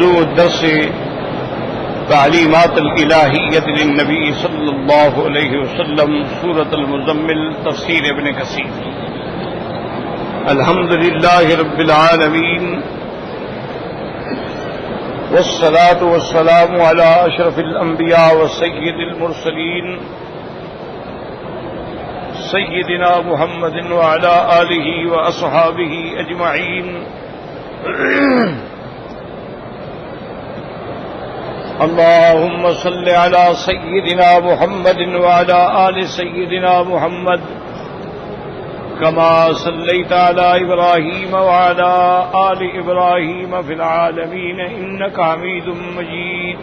موضوع الدرس تعلیمات الالہیۃ للنبی صلی اللہ علیہ وسلم سورۃ المزمل تفسیر ابن کثیر۔ الحمد للہ رب العالمین والصلاة والسلام علی اشرف الانبیاء وسید المرسلین سیدنا محمد وعلی آلہ واصحابہ اجمعین۔ اللهم صل على سيدنا محمد وعلى آل سيدنا محمد كما صليت على إبراهيم وعلى آل إبراهيم في العالمين إنك حميد مجيد۔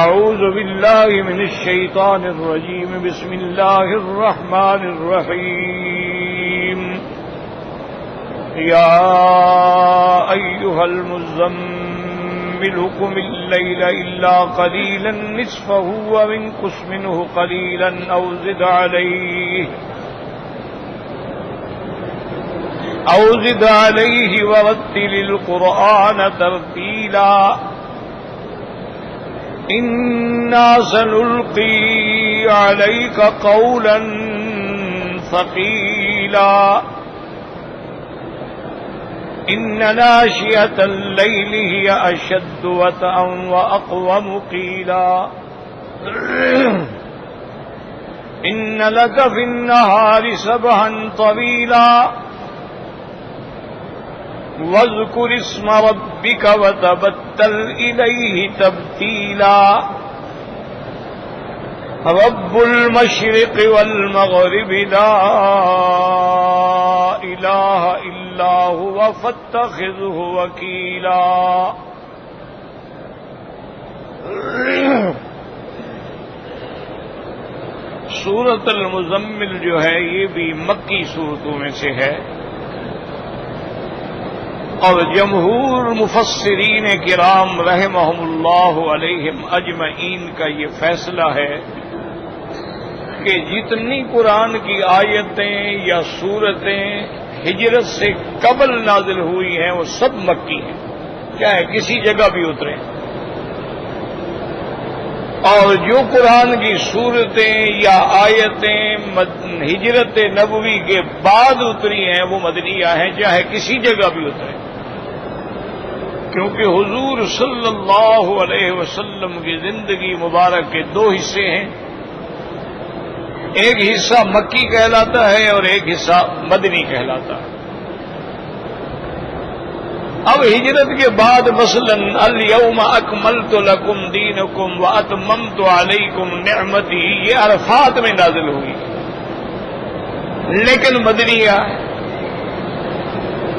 أعوذ بالله من الشيطان الرجيم، بسم الله الرحمن الرحيم۔ يا أيها المزمل قم الليل إلا قليلا نصفه وانقص منه قليلا أو زد عليه ورتل القرآن ترتيلا إنا سنلقي عليك قولا ثقيلا إن ناشئة الليل هي أشد وطئا وأقوم قيلا إن لك في النهار سبحا طويلا واذكر اسم ربك وتبتل إليه تبتيلا رب المشرق والمغرب لا إله إلا هو فاتخذه وكيلا۔ سورۃ المزمل جو ہے یہ بھی مکی صورتوں میں سے ہے، اور جمہور مفسرین کرام رحمہم اللہ علیہم اجمعین کا یہ فیصلہ ہے کہ جتنی قرآن کی آیتیں یا سورتیں ہجرت سے قبل نازل ہوئی ہیں وہ سب مکی ہیں، چاہے کسی جگہ بھی اتریں، اور جو قرآن کی سورتیں یا آیتیں ہجرت نبوی کے بعد اتری ہیں وہ مدنیہ ہیں، چاہے کسی جگہ بھی اتریں، کیونکہ حضور صلی اللہ علیہ وسلم کی زندگی مبارک کے دو حصے ہیں، ایک حصہ مکی کہلاتا ہے اور ایک حصہ مدنی کہلاتا ہے۔ اب ہجرت کے بعد مثلا الیوم اکملت لکم دینکم واتممت علیکم نعمتی یہ عرفات میں نازل ہوئی، لیکن مدنیہ،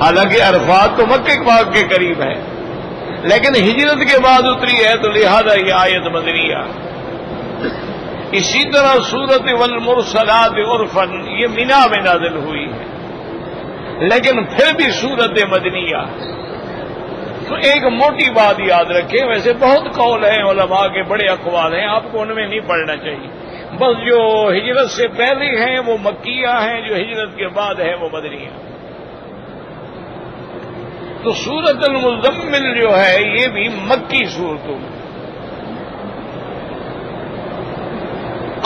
حالانکہ عرفات تو مکہ پاک کے قریب ہے لیکن ہجرت کے بعد اتری ہے تو لہذا یہ آیت مدنیہ۔ اسی طرح سورۃ والمرسلات عرفا یہ منا میں نازل ہوئی ہے لیکن پھر بھی سورۃ مدنیہ۔ تو ایک موٹی بات یاد رکھیں، ویسے بہت قول ہیں علماء کے، بڑے اقوال ہیں، آپ کو ان میں نہیں پڑھنا چاہیے، بس جو ہجرت سے پہلے ہیں وہ مکیہ ہیں، جو ہجرت کے بعد ہے وہ مدنیہ۔ تو سورۃ المزمل جو ہے یہ بھی مکی صورتوں میں،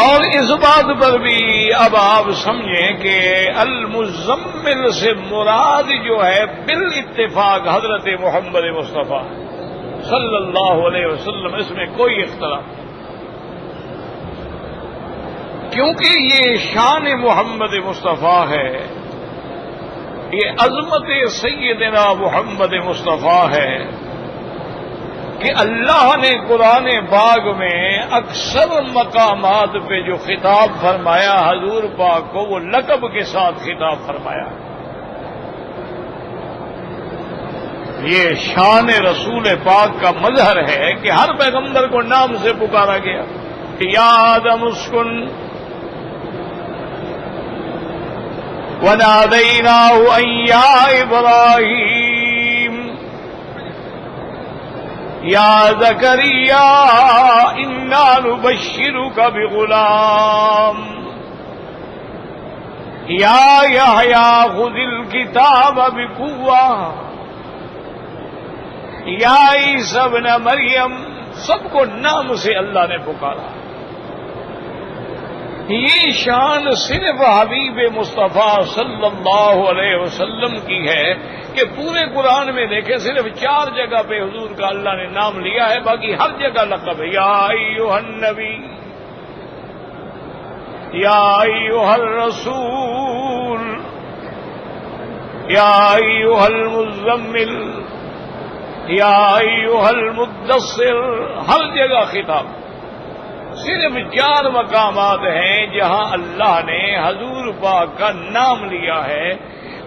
اور اس بات پر بھی اب آپ سمجھیں کہ المزمل سے مراد جو ہے بالاتفاق حضرت محمد مصطفیٰ صلی اللہ علیہ وسلم، اس میں کوئی اختلاف نہیں، کیونکہ یہ شان محمد مصطفیٰ ہے، یہ عظمت سیدنا محمد مصطفیٰ ہے کہ اللہ نے قرآن پاک میں اکثر مقامات پہ جو خطاب فرمایا حضور پاک کو وہ لقب کے ساتھ خطاب فرمایا۔ یہ شان رسول پاک کا مظہر ہے کہ ہر پیغمبر کو نام سے پکارا گیا کہ یا آدم اسکن وَنَادَيْنَاهُ أَن يَا إِبْرَاهِيمُ يَا زَكَرِيَّا إِنَّا نُبَشِّرُكَ بِغُلَامٍ يَا يَحْيَىٰ خُذِ الْكِتَابَ بِقُوَّةٍ یا عیسی ابن مریم، سب کو نام سے اللہ نے پکارا۔ یہ شان صرف حبیب مصطفیٰ صلی اللہ علیہ وسلم کی ہے کہ پورے قرآن میں دیکھیں صرف 4 جگہ پہ حضور کا اللہ نے نام لیا ہے، باقی ہر جگہ لقب ہے۔ یا ایھا النبی، یا ایھا الرسول، یا ایھا المزمل، یا ایھا المدثر، ہر جگہ خطاب۔ صرف 4 مقامات ہیں جہاں اللہ نے حضور پاک کا نام لیا ہے،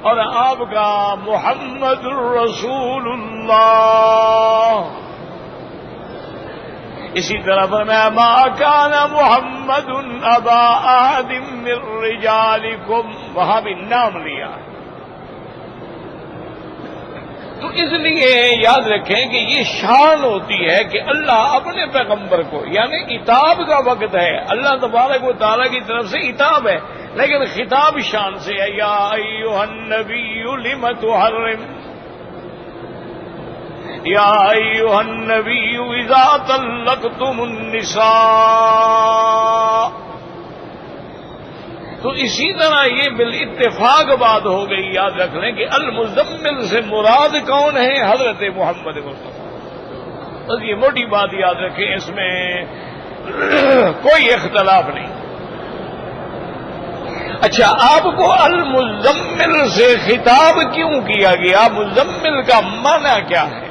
اور آپ کا محمد الرسول اللہ۔ اسی طرح فرمایا ما کان محمد ابا احد من رجالکم، وہاں بھی نام لیا۔ تو اس لیے یاد رکھیں کہ یہ شان ہوتی ہے کہ اللہ اپنے پیغمبر کو، یعنی عتاب کا وقت ہے، اللہ تبارک و تعالیٰ کی طرف سے عتاب ہے، لیکن خطاب شان سے ہے۔ یا ایھا النبی لم تحرم، یا ایھا النبی اذا طلقتم النساء۔ تو اسی طرح یہ بالاتفاق بات ہو گئی، یاد رکھ لیں کہ المزمل سے مراد کون ہے؟ حضرت محمد مصطفیٰ۔ بس یہ موٹی بات یاد رکھیں، اس میں کوئی اختلاف نہیں۔ اچھا، آپ کو المزمل سے خطاب کیوں کیا گیا؟ مزمل کا معنی کیا ہے؟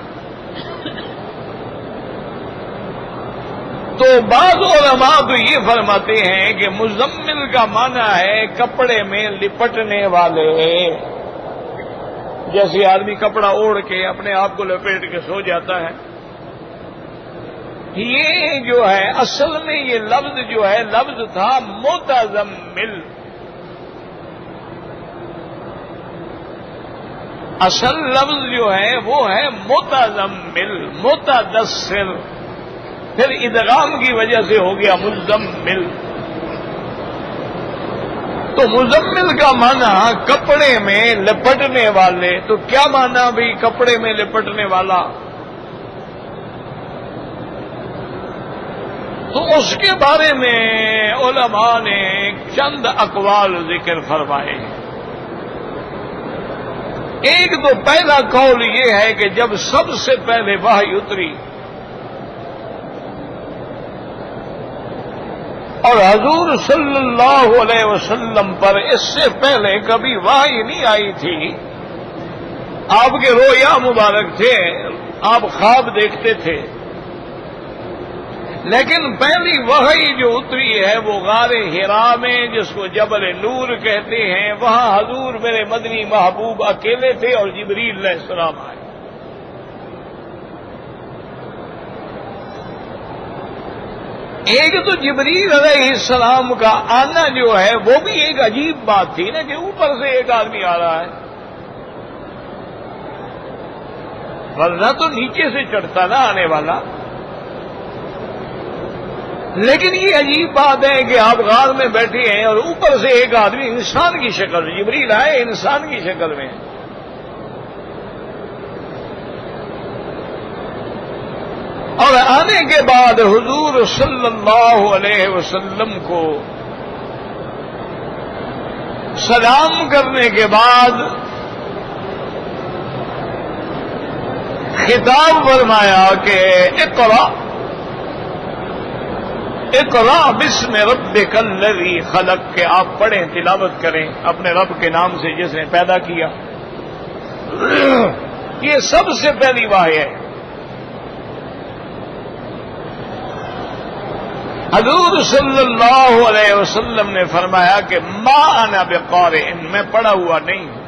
تو بعض علماء تو یہ فرماتے ہیں کہ مزمل کا معنی ہے کپڑے میں لپٹنے والے، جیسے آدمی کپڑا اوڑھ کے اپنے آپ کو لپیٹ کے سو جاتا ہے۔ یہ جو ہے اصل میں یہ لفظ جو ہے لفظ تھا متزمل، اصل لفظ جو ہے وہ ہے متزمل، متدثر، پھر ادغام کی وجہ سے ہو گیا مزمل۔ تو مزمل کا معنی کپڑے میں لپٹنے والے، تو کیا معنی بھی کپڑے میں لپٹنے والا؟ تو اس کے بارے میں علماء نے چند اقوال ذکر فرمائے۔ ایک تو پہلا قول یہ ہے کہ جب سب سے پہلے وحی اتری اور حضور صلی اللہ علیہ وسلم پر اس سے پہلے کبھی وحی نہیں آئی تھی، آپ کے رویا مبارک تھے، آپ خواب دیکھتے تھے، لیکن پہلی وحی جو اتری ہے وہ غار حرا میں، جس کو جبل نور کہتے ہیں، وہاں حضور میرے مدنی محبوب اکیلے تھے اور جبریل علیہ السلام آئے۔ ایک تو جبریل علیہ السلام کا آنا جو ہے وہ بھی ایک عجیب بات تھی نا، کہ اوپر سے ایک آدمی آ رہا ہے، ورنہ تو نیچے سے چڑھتا نا آنے والا۔ لیکن یہ عجیب بات ہے کہ آپ غار میں بیٹھے ہیں اور اوپر سے ایک آدمی انسان کی شکل میں، جبریل آئے انسان کی شکل میں۔ اور آنے کے بعد حضور صلی اللہ علیہ وسلم کو سلام کرنے کے بعد خطاب فرمایا کہ اقرأ اقرأ باسم ربک الذی خلق، کہ آپ پڑھیں، تلاوت کریں اپنے رب کے نام سے جس نے پیدا کیا۔ یہ سب سے پہلی وحی ہے۔ حضور صلی اللہ علیہ وسلم نے فرمایا کہ ما انا بقارئ، میں پڑھا ہوا نہیں ہوں۔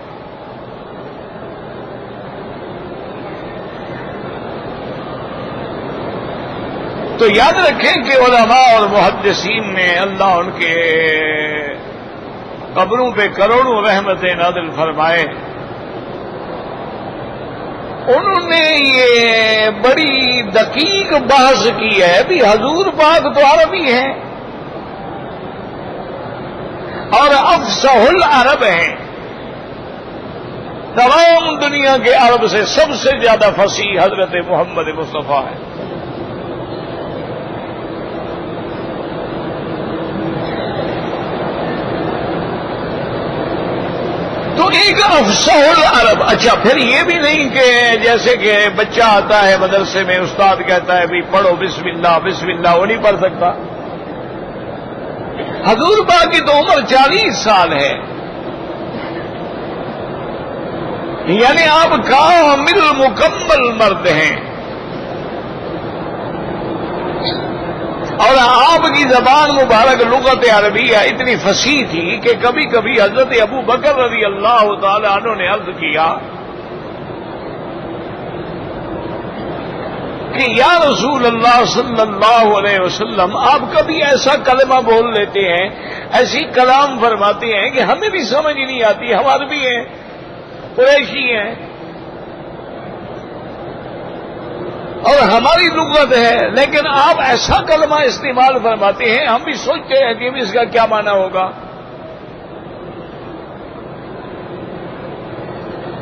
تو یاد رکھیں کہ علماء اور محدثین نے، اللہ ان کے قبروں پہ کروڑوں رحمتیں نازل فرمائے، انہوں نے یہ بڑی دقیق بحث کی ہے بھی حضور پاک تو عربی ہیں اور افصح العرب ہیں، تمام دنیا کے عرب سے سب سے زیادہ فصیح حضرت محمد مصطفیٰ ہے. تو ایک افصح العرب. اچھا پھر یہ بھی نہیں کہ جیسے کہ بچہ آتا ہے مدرسے میں، استاد کہتا ہے بھی پڑھو بسم اللہ بسم اللہ، وہ نہیں پڑھ سکتا. حضور پاک کی تو عمر 40 سال ہے، یعنی آپ کامل مکمل مرد ہیں، اور آپ کی زبان مبارک لغت عربیہ اتنی فصیح تھی کہ کبھی کبھی حضرت ابو بکر رضی اللہ تعالی عنہ نے عرض کیا کہ یا رسول اللہ صلی اللہ علیہ وسلم، آپ کبھی ایسا کلمہ بول لیتے ہیں، ایسی کلام فرماتے ہیں کہ ہمیں بھی سمجھ نہیں آتی، ہم عربی ہیں، قریشی ہیں، اور ہماری لغت ہے، لیکن آپ ایسا کلمہ استعمال فرماتے ہیں، ہم بھی سوچتے ہیں کہ اس کا کیا معنی ہوگا.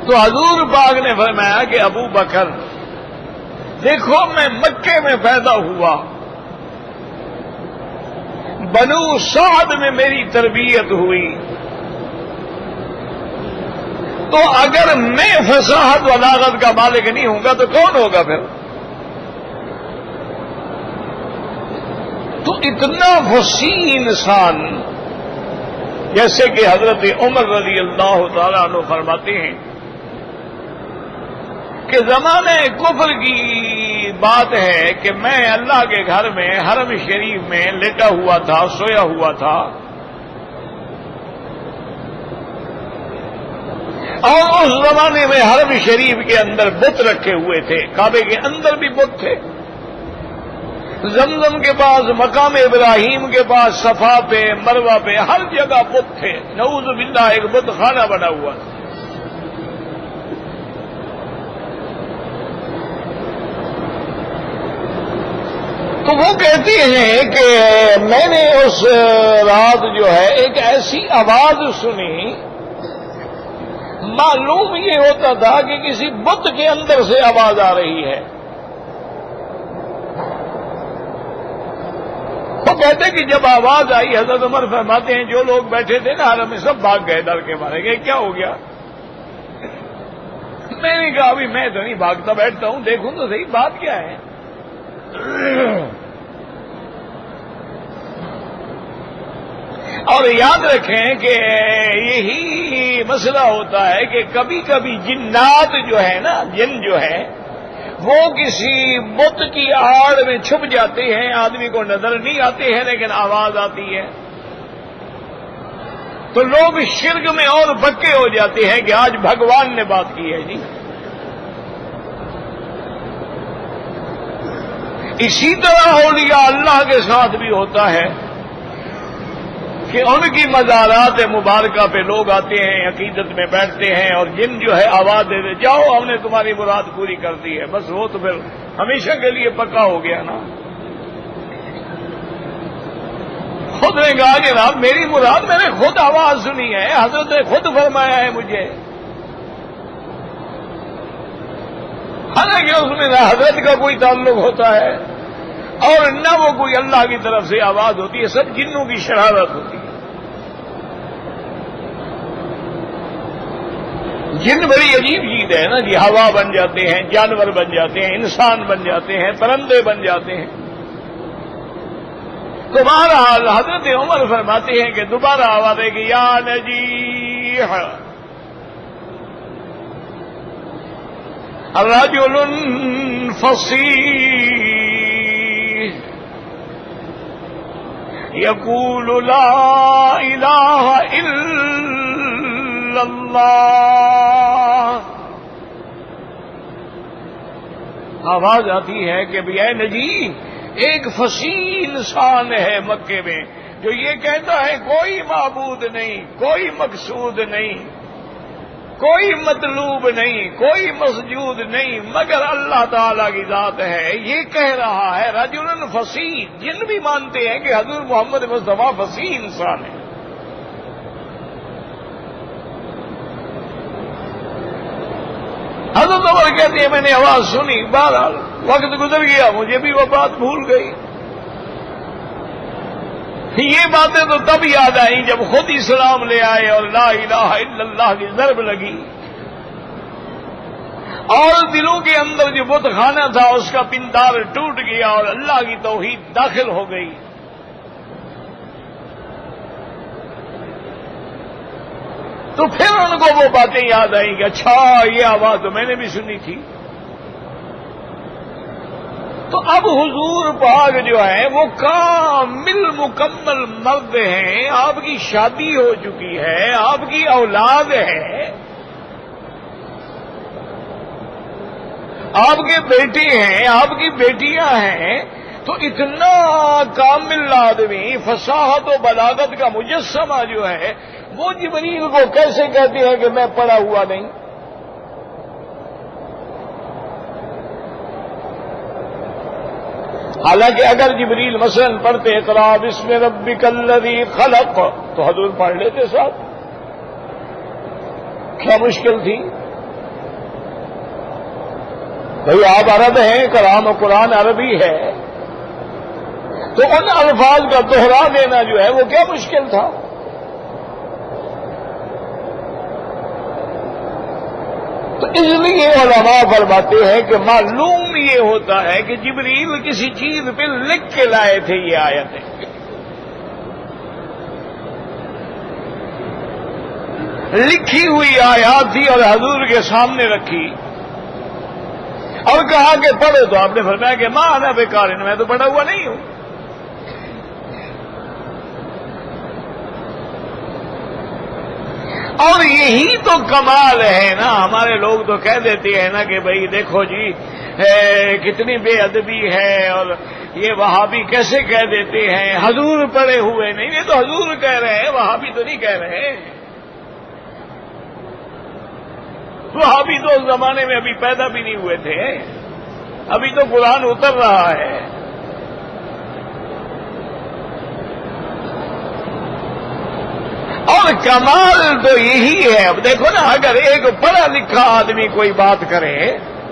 تو حضور پاک نے فرمایا کہ ابو بکر دیکھو، میں مکے میں پیدا ہوا، بنو سعد میں میری تربیت ہوئی، تو اگر میں فصاحت و بلاغت کا مالک نہیں ہوں گا تو کون ہوگا پھر؟ تو اتنا فصیح انسان، جیسے کہ حضرت عمر رضی اللہ تعالیٰ عنہ فرماتے ہیں کہ زمانے کفر کی بات ہے کہ میں اللہ کے گھر میں حرم شریف میں لیٹا ہوا تھا، سویا ہوا تھا، اور اس زمانے میں حرم شریف کے اندر بت رکھے ہوئے تھے، کعبے کے اندر بھی بت تھے، زمزم کے پاس، مقام ابراہیم کے پاس، صفا پہ، مروہ پہ، ہر جگہ بت تھے. نعوذ باللہ ایک بت خانہ بنا ہوا تھا. تو وہ کہتے ہیں کہ میں نے اس رات جو ہے ایک ایسی آواز سنی، معلوم یہ ہوتا تھا کہ کسی بت کے اندر سے آواز آ رہی ہے. وہ کہتے کہ جب آواز آئی، حضرت عمر فرماتے ہیں جو لوگ بیٹھے تھے نا حرم میں سب بھاگ گئے، ڈر کے مارے گئے. کیا ہو گیا؟ میں نے کہا ابھی میں تو نہیں بھاگتا، بیٹھتا ہوں، دیکھوں تو صحیح بات کیا ہے. اور یاد رکھیں کہ یہی مسئلہ ہوتا ہے کہ کبھی کبھی جنات جو ہے نا، جن جو ہے وہ کسی بت کی آڑ میں چھپ جاتے ہیں، آدمی کو نظر نہیں آتے ہیں لیکن آواز آتی ہے، تو لوگ شرک میں اور پکے ہو جاتے ہیں کہ آج بھگوان نے بات کی ہے. جی اسی طرح اولیاء اللہ کے ساتھ بھی ہوتا ہے کہ ان کی مزارات مبارکہ پہ لوگ آتے ہیں، عقیدت میں بیٹھتے ہیں، اور جن جو ہے آواز دے دے جاؤ ہم نے تمہاری مراد پوری کر دی ہے، بس وہ تو پھر ہمیشہ کے لیے پکا ہو گیا نا. خود نے کہا کہ جناب میری مراد، میں نے خود آواز سنی ہے، حضرت نے خود فرمایا ہے مجھے، حالانکہ اس میں نہ حضرت کا کوئی تعلق ہوتا ہے اور نہ وہ کوئی اللہ کی طرف سے آواز ہوتی ہے، سب جنوں کی شرارت ہوتی ہے. جن بڑی عجیب چیز ہے نا جی، ہوا بن جاتے ہیں، جانور بن جاتے ہیں، انسان بن جاتے ہیں، پرندے بن جاتے ہیں. تو بہرحال حضرت عمر فرماتے ہیں کہ دوبارہ آواز ہے کہ یا نجیح رجل فصیح یقول لا الہ الا اللہ. آواز آتی ہے کہ اے نجی، ایک فصیح انسان ہے مکے میں جو یہ کہتا ہے کوئی معبود نہیں، کوئی مقصود نہیں، کوئی مطلوب نہیں، کوئی مسجود نہیں مگر اللہ تعالی کی ذات ہے. یہ کہہ رہا ہے رجل فصیح. جن بھی مانتے ہیں کہ حضور محمد مصطفیٰ فصیح انسان ہے. حضرت عمر کہتے ہیں میں نے آواز سنی، بہرحال وقت گزر گیا، مجھے بھی وہ بات بھول گئی۔ یہ باتیں تو تب یاد آئیں جب خود اسلام لے آئے اور لا الہ الا اللہ کی ضرب لگی، اور دلوں کے اندر جو بت خانہ تھا اس کا پندار ٹوٹ گیا اور اللہ کی توحید داخل ہو گئی۔ تو پھر ان کو وہ باتیں یاد آئیں کہ اچھا یہ آواز تو میں نے بھی سنی تھی۔ تو اب حضور پاک جو ہے وہ کامل مکمل مرد ہیں، آپ کی شادی ہو چکی ہے، آپ کی اولاد ہے، آپ کے بیٹے ہیں، آپ کی بیٹیاں ہیں، تو اتنا کامل آدمی، فصاحت و بلاغت کا مجسمہ جو ہے، وہ جبریل کو کیسے کہتے ہیں کہ میں پڑھا ہوا نہیں؟ حالانکہ اگر جبریل مثلا پڑھتے اقرا بسم ربک الذی خلق تو حضور پڑھ لیتے ساتھ، کیا مشکل تھی؟ بھئی آپ عرب ہیں، کلام و قرآن عربی ہے، تو ان الفاظ کا دوہرا دینا جو ہے وہ کیا مشکل تھا؟ تو اس لیے علماء فرماتے ہیں کہ معلوم یہ ہوتا ہے کہ جبریل کسی چیز پہ لکھ کے لائے تھے یہ آیتیں، لکھی ہوئی آیات تھی اور حضور کے سامنے رکھی اور کہا کہ پڑھو، تو آپ نے فرمایا کہ ماں انا بقارئ، میں تو پڑھا ہوا نہیں ہوں۔ اور یہی تو کمال ہے نا، ہمارے لوگ تو کہہ دیتے ہیں نا کہ بھئی دیکھو جی کتنی بے ادبی ہے، اور یہ وہابی کیسے کہہ دیتے ہیں حضور پڑھے ہوئے نہیں، یہ تو حضور کہہ رہے ہیں، وہابی تو نہیں کہہ رہے۔ وہابی تو اس زمانے میں ابھی پیدا بھی نہیں ہوئے تھے، ابھی تو قرآن اتر رہا ہے۔ اور کمال تو یہی ہے، اب دیکھو نا، اگر ایک پڑھا لکھا آدمی کوئی بات کرے،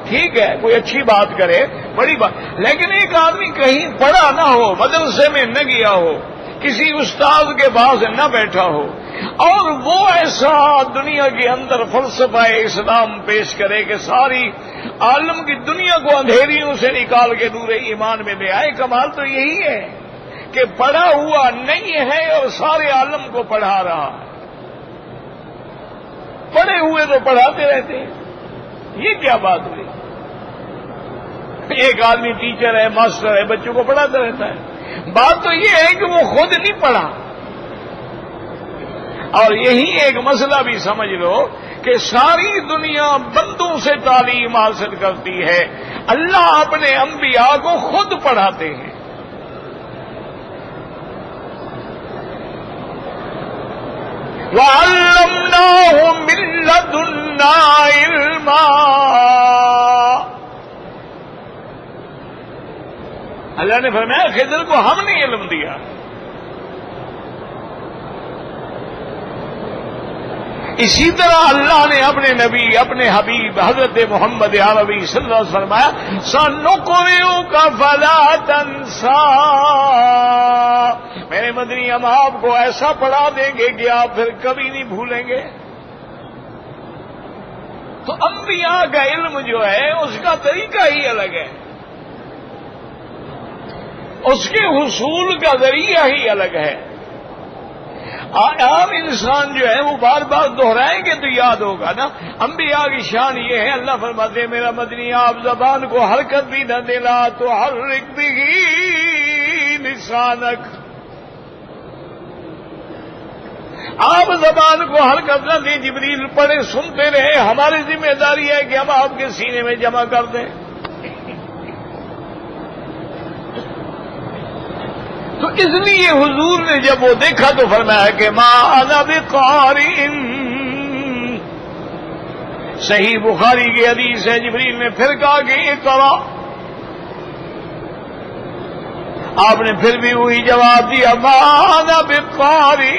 ٹھیک ہے، کوئی اچھی بات کرے، بڑی بات، لیکن ایک آدمی کہیں پڑھا نہ ہو، مدرسے میں نہ گیا ہو، کسی استاد کے پاس نہ بیٹھا ہو، اور وہ ایسا دنیا کے اندر فلسفہ اسلام پیش کرے کہ ساری عالم کی دنیا کو اندھیریوں سے نکال کے نور ایمان میں لے آئے، کمال تو یہی ہے کہ پڑھا ہوا نہیں ہے اور سارے عالم کو پڑھا رہا ہے۔ پڑھے ہوئے تو پڑھاتے رہتے ہیں، یہ کیا بات ہوئی؟ ایک آدمی ٹیچر ہے، ماسٹر ہے، بچوں کو پڑھاتا رہتا ہے، بات تو یہ ہے کہ وہ خود نہیں پڑھا۔ اور یہی ایک مسئلہ بھی سمجھ لو کہ ساری دنیا بندوں سے تعلیم حاصل کرتی ہے، اللہ اپنے انبیاء کو خود پڑھاتے ہیں۔ وَعَلَّمْنَاهُ مِن لَّدُنَّا عِلْمًا، اللہ نے فرمایا خضر کو ہم نے علم دیا۔ اسی طرح اللہ نے اپنے نبی، اپنے حبیب حضرت محمد عربی صلی اللہ علیہ وسلم فرمایا سَنُقْرِئُكَ فَلَا تَنسَىٰ، میرے مدنی ہم آپ کو ایسا پڑھا دیں گے کہ آپ پھر کبھی نہیں بھولیں گے۔ تو انبیاء کا علم جو ہے اس کا طریقہ ہی الگ ہے، اس کے حصول کا ذریعہ ہی الگ ہے۔ عام انسان جو ہے وہ بار بار دہرائیں گے تو یاد ہوگا نا۔ انبیاء کی شان یہ ہے، اللہ فرماتے ہیں میرا مدنی آپ زبان کو حرکت بھی نہ دینا تو حرک بھی لسانک، آپ زبان کو حرکت نہ دیں، جبریل پڑھے سنتے رہے، ہماری ذمہ داری ہے کہ ہم آپ کے سینے میں جمع کر دیں۔ تو اس لیے حضور نے جب وہ دیکھا تو فرمایا کہ ما انا بقارئ، صحیح بخاری کی حدیث ہے، جبریل نے پھر کہا کہ اقرا، آپ نے پھر بھی وہی جواب دیا ما انا بقارئ،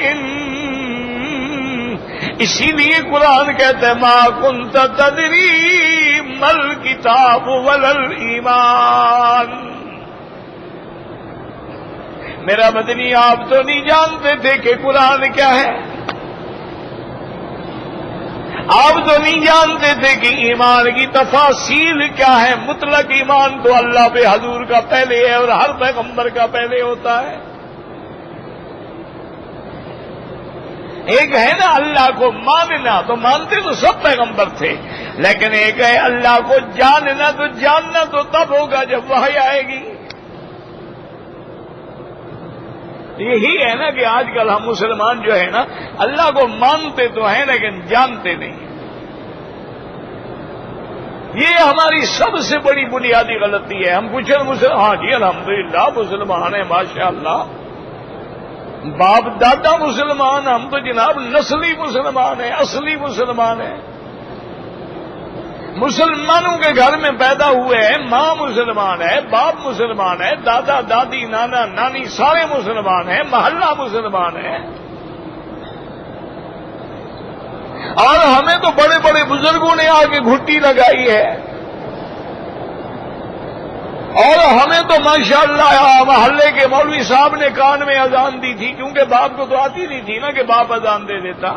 اسی لیے قرآن کہتے ہیں ما کنت تدری مل کتاب ولل ایمان. میرا مدنی آپ تو نہیں جانتے تھے کہ قرآن کیا ہے، آپ تو نہیں جانتے تھے کہ ایمان کی تفاصیل کیا ہے. مطلق ایمان تو اللہ پہ حضور کا پہلے ہے اور ہر پیغمبر کا پہلے ہوتا ہے. ایک ہے نا اللہ کو ماننا، تو مانتے تو سب پیغمبر تھے، لیکن ایک ہے اللہ کو جاننا، تو جاننا تو تب ہوگا جب وحی آئے گی. یہی ہے نا کہ آج کل ہم مسلمان جو ہے نا اللہ کو مانتے تو ہیں لیکن جانتے نہیں. یہ ہماری سب سے بڑی بنیادی غلطی ہے. ہم کچھ ہاں جی الحمدللہ مسلمان ہیں ماشاء اللہ، باپ دادا مسلمان، ہم تو جناب نسلی مسلمان ہیں، اصلی مسلمان ہیں. مسلمانوں کے گھر میں پیدا ہوئے ہیں، ماں مسلمان ہے، باپ مسلمان ہے، دادا دادی نانا نانی سارے مسلمان ہیں، محلہ مسلمان ہے. اور ہمیں تو بڑے بڑے بزرگوں نے آ کے گھٹی لگائی ہے، اور ہمیں تو ماشاءاللہ محلے کے مولوی صاحب نے کان میں اذان دی تھی، کیونکہ باپ کو تو آتی نہیں تھی نا کہ باپ اذان دے دیتا.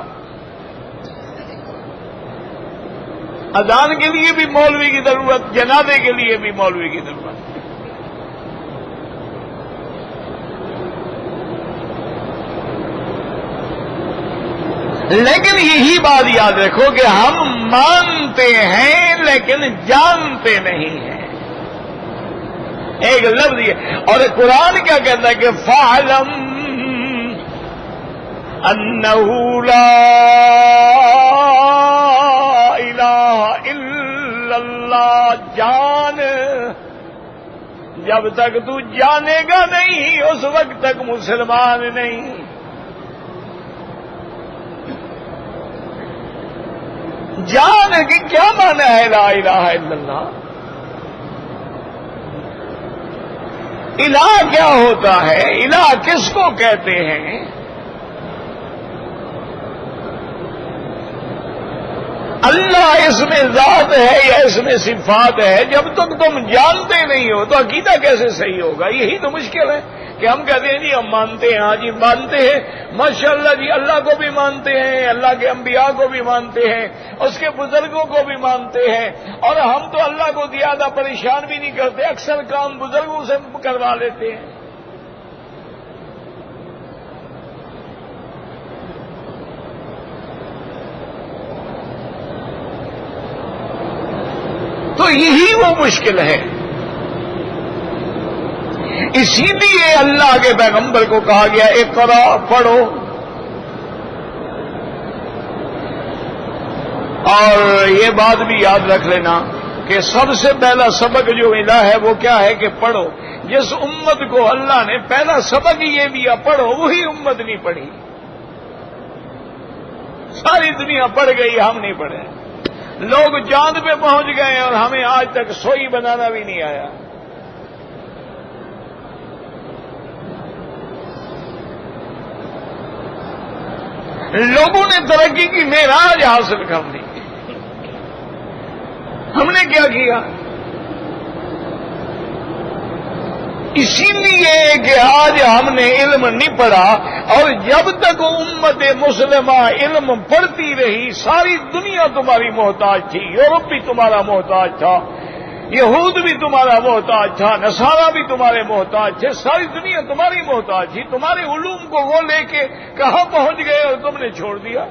اذان کے لیے بھی مولوی کی ضرورت، جنازے کے لیے بھی مولوی کی ضرورت. لیکن یہی بات یاد رکھو کہ ہم مانتے ہیں لیکن جانتے نہیں ہیں. ایک لفظ یہ، اور قرآن کیا کہتا ہے کہ فَاعْلَمْ أَنَّهُ لَا الہ الا اللہ. جان، جب تک تو جانے گا نہیں اس وقت تک مسلمان نہیں. جان کہ کیا معنی ہے لا الہ الا اللہ؟ الہ کیا ہوتا ہے؟ الہ کس کو کہتے ہیں؟ اللہ اس میں ذات ہے یا اس میں صفات ہے؟ جب تک تم جانتے نہیں ہو تو عقیدہ کیسے صحیح ہوگا؟ یہی تو مشکل ہے کہ ہم کہتے ہیں جی ہم مانتے ہیں، ہاں جی مانتے ہیں ماشاءاللہ جی، اللہ کو بھی مانتے ہیں، اللہ کے انبیاء کو بھی مانتے ہیں، اس کے بزرگوں کو بھی مانتے ہیں، اور ہم تو اللہ کو زیادہ پریشان بھی نہیں کرتے، اکثر کام بزرگوں سے کروا لیتے ہیں. تو یہی وہ مشکل ہے. اسی لیے اللہ کے پیغمبر کو کہا گیا اقرا، پڑھو. اور یہ بات بھی یاد رکھ لینا کہ سب سے پہلا سبق جو ملا ہے وہ کیا ہے کہ پڑھو. جس امت کو اللہ نے پہلا سبق یہ دیا پڑھو، وہی امت نہیں پڑھی. ساری دنیا پڑھ گئی، ہم نہیں پڑھے. لوگ چاند پہ پہنچ گئے اور ہمیں آج تک سوئی بنانا بھی نہیں آیا. لوگوں نے ترقی کی معراج حاصل کر لی، ہم نے کیا کیا؟ اسی لیے کہ آج ہم نے علم نہیں پڑھا، اور جب تک امت مسلمہ علم پڑھتی رہی ساری دنیا تمہاری محتاج تھی. یورپ بھی تمہارا محتاج تھا، یہود بھی تمہارا محتاج تھا، نصارہ بھی تمہارے محتاج تھے، ساری دنیا تمہاری محتاج تھی. تمہارے علوم کو وہ لے کے کہاں پہنچ گئے اور تم نے چھوڑ دیا.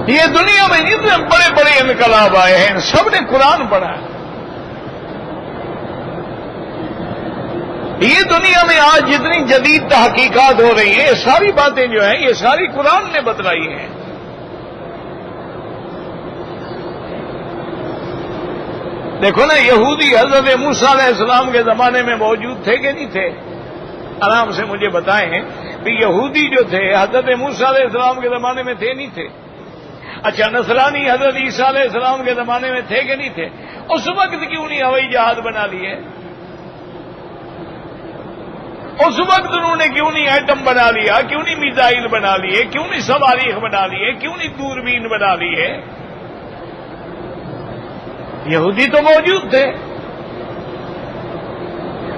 یہ دنیا میں جتنے بڑے بڑے انقلاب آئے ہیں سب نے قرآن پڑھا ہے. یہ دنیا میں آج جتنی جدید تحقیقات ہو رہی ہیں یہ ساری باتیں جو ہیں یہ ساری قرآن نے بتلائی ہیں. دیکھو نا، یہودی حضرت موسیٰ علیہ السلام کے زمانے میں موجود تھے کہ نہیں تھے؟ آرام سے مجھے بتائیں کہ یہودی جو تھے حضرت موسیٰ علیہ السلام کے زمانے میں تھے نہیں تھے؟ اچھا، نصرانی حضرت عیسیٰ علیہ السلام کے زمانے میں تھے کہ نہیں تھے؟ اس وقت کیوں نہیں ہوائی جہاز بنا لیے؟ اس وقت انہوں نے کیوں نہیں ایٹم بنا لیا؟ کیوں نہیں میزائل بنا لیے؟ کیوں نہیں صواريخ بنا لیے؟ کیوں نہیں دوربین بنا لیے؟ یہودی تو موجود تھے.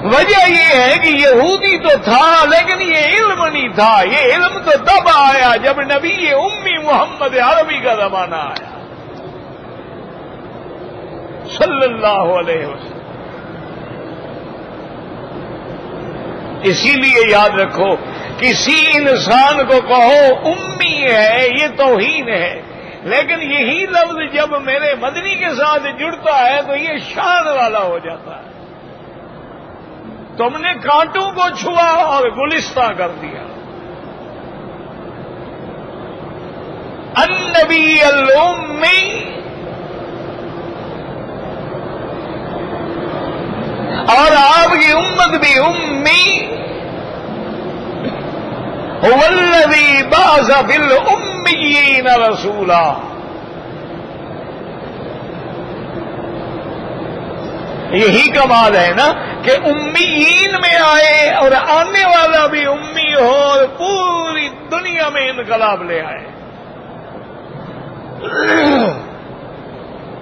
وجہ یہ ہے کہ یہودی تو تھا لیکن یہ علم نہیں تھا. یہ علم تو تب آیا جب نبی امی محمد عربی کا زمانہ آیا صلی اللہ علیہ وسلم. اسی لیے یاد رکھو کسی انسان کو کہو امی ہے یہ توہین ہے، لیکن یہی لفظ جب میرے مدنی کے ساتھ جڑتا ہے تو یہ شان والا ہو جاتا ہے. تم نے کانٹوں کو چھوا اور گلستہ کر دیا. النبی الامی، اور آپ کی امت بھی امی. هو الذی بعث فی الامیین رسولا. یہی کمال ہے نا کہ امیین میں آئے اور آنے والا بھی امی ہو اور پوری دنیا میں انقلاب لے آئے.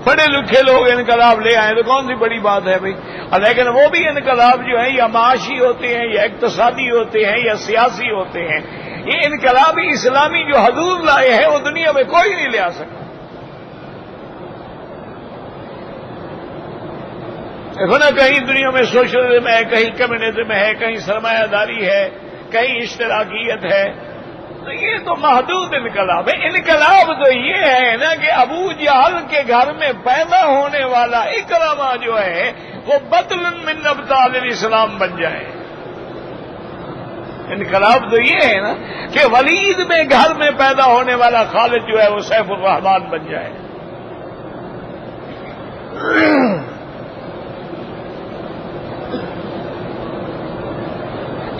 پڑھے لکھے لوگ انقلاب لے آئے تو کون سی بڑی بات ہے بھائی. لیکن وہ بھی انقلاب جو ہیں یا معاشی ہوتے ہیں یا اقتصادی ہوتے ہیں یا سیاسی ہوتے ہیں. یہ انقلابی اسلامی جو حضور لائے ہیں وہ دنیا میں کوئی نہیں لے آ سکتا. کہیں دنیا میں سوشلزم ہے، کہیں کمیونزم ہے، کہیں سرمایہ داری ہے، کہیں اشتراکیت ہے. تو یہ تو محدود انقلاب ہے. انقلاب تو یہ ہے نا کہ ابو جہل کے گھر میں پیدا ہونے والا اکرمہ جو ہے وہ بطل من ابطال الاسلام بن جائے. انقلاب تو یہ ہے نا کہ ولید میں گھر میں پیدا ہونے والا خالد جو ہے وہ سیف الرحمان بن جائے.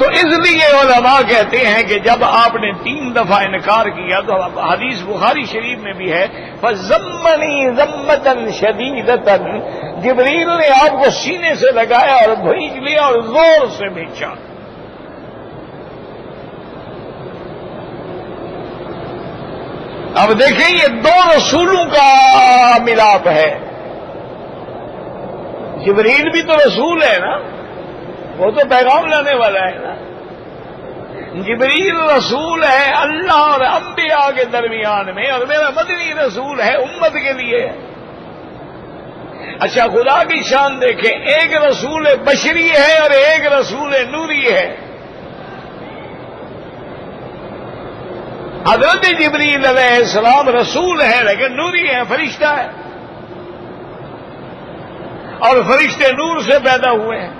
تو اس لیے علماء کہتے ہیں کہ جب آپ نے 3 دفعہ انکار کیا تو حدیث بخاری شریف میں بھی ہے فَزَمَّنِي ذَمَّةً شَدِيدَةً، جبریل نے آپ کو سینے سے لگایا اور بھیج لیا اور زور سے بھیجا. اب دیکھیں یہ 2 رسولوں کا ملاپ ہے. جبریل بھی تو رسول ہے نا، وہ تو پیغام لانے والا ہے نا. جبریل رسول ہے اللہ اور انبیاء کے درمیان میں، اور میرا مدنی رسول ہے امت کے لیے. اچھا خدا کی شان دیکھیں، ایک رسول بشری ہے اور ایک رسول نوری ہے. حضرت جبریل علیہ السلام رسول ہے لیکن نوری ہے، فرشتہ ہے، اور فرشتے نور سے پیدا ہوئے ہیں.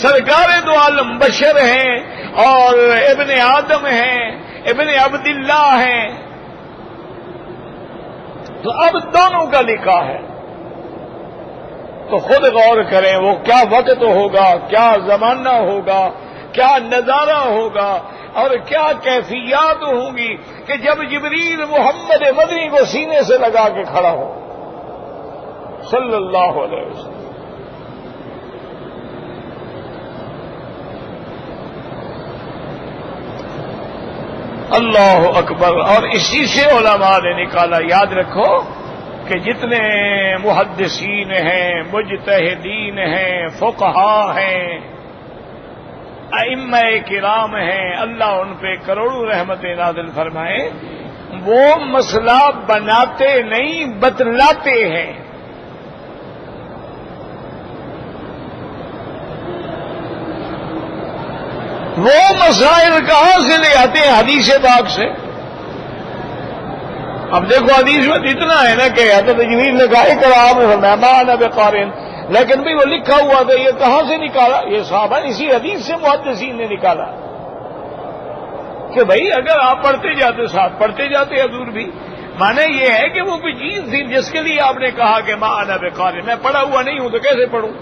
سرکار دو عالم بشر ہیں اور ابن آدم ہیں، ابن عبداللہ ہیں. تو اب دونوں کا نکاح ہے. تو خود غور کریں وہ کیا وقت ہوگا، کیا زمانہ ہوگا، کیا نظارہ ہوگا اور کیا کیفیات ہوں گی کہ جب جبریل محمد مدنی کو سینے سے لگا کے کھڑا ہو صلی اللہ علیہ وسلم. اللہ اکبر. اور اسی سے علماء نے نکالا، یاد رکھو کہ جتنے محدثین ہیں، مجتہدین ہیں، فقہا ہیں، ائمہ کرام ہیں، اللہ ان پہ کروڑوں رحمت نازل فرمائے، وہ مسئلہ بناتے نہیں بتلاتے ہیں. وہ مسائل کہاں سے لے آتے ہیں؟ حدیث پاک سے. اب دیکھو حدیث میں اتنا ہے نا کہ حضرت جبریل نے کہا اقرأ میں فرمایا ما انا بقارئ، لیکن بھی وہ لکھا ہوا تھا. یہ کہاں سے نکالا؟ یہ صحابہ اسی حدیث سے محدثین نے نکالا کہ بھائی اگر آپ پڑھتے جاتے ساتھ پڑھتے جاتے حضور بھی. مانے یہ ہے کہ وہ کوئی چیز تھی جس کے لیے آپ نے کہا کہ ما انا بقارئ، میں پڑھا ہوا نہیں ہوں تو کیسے پڑھوں.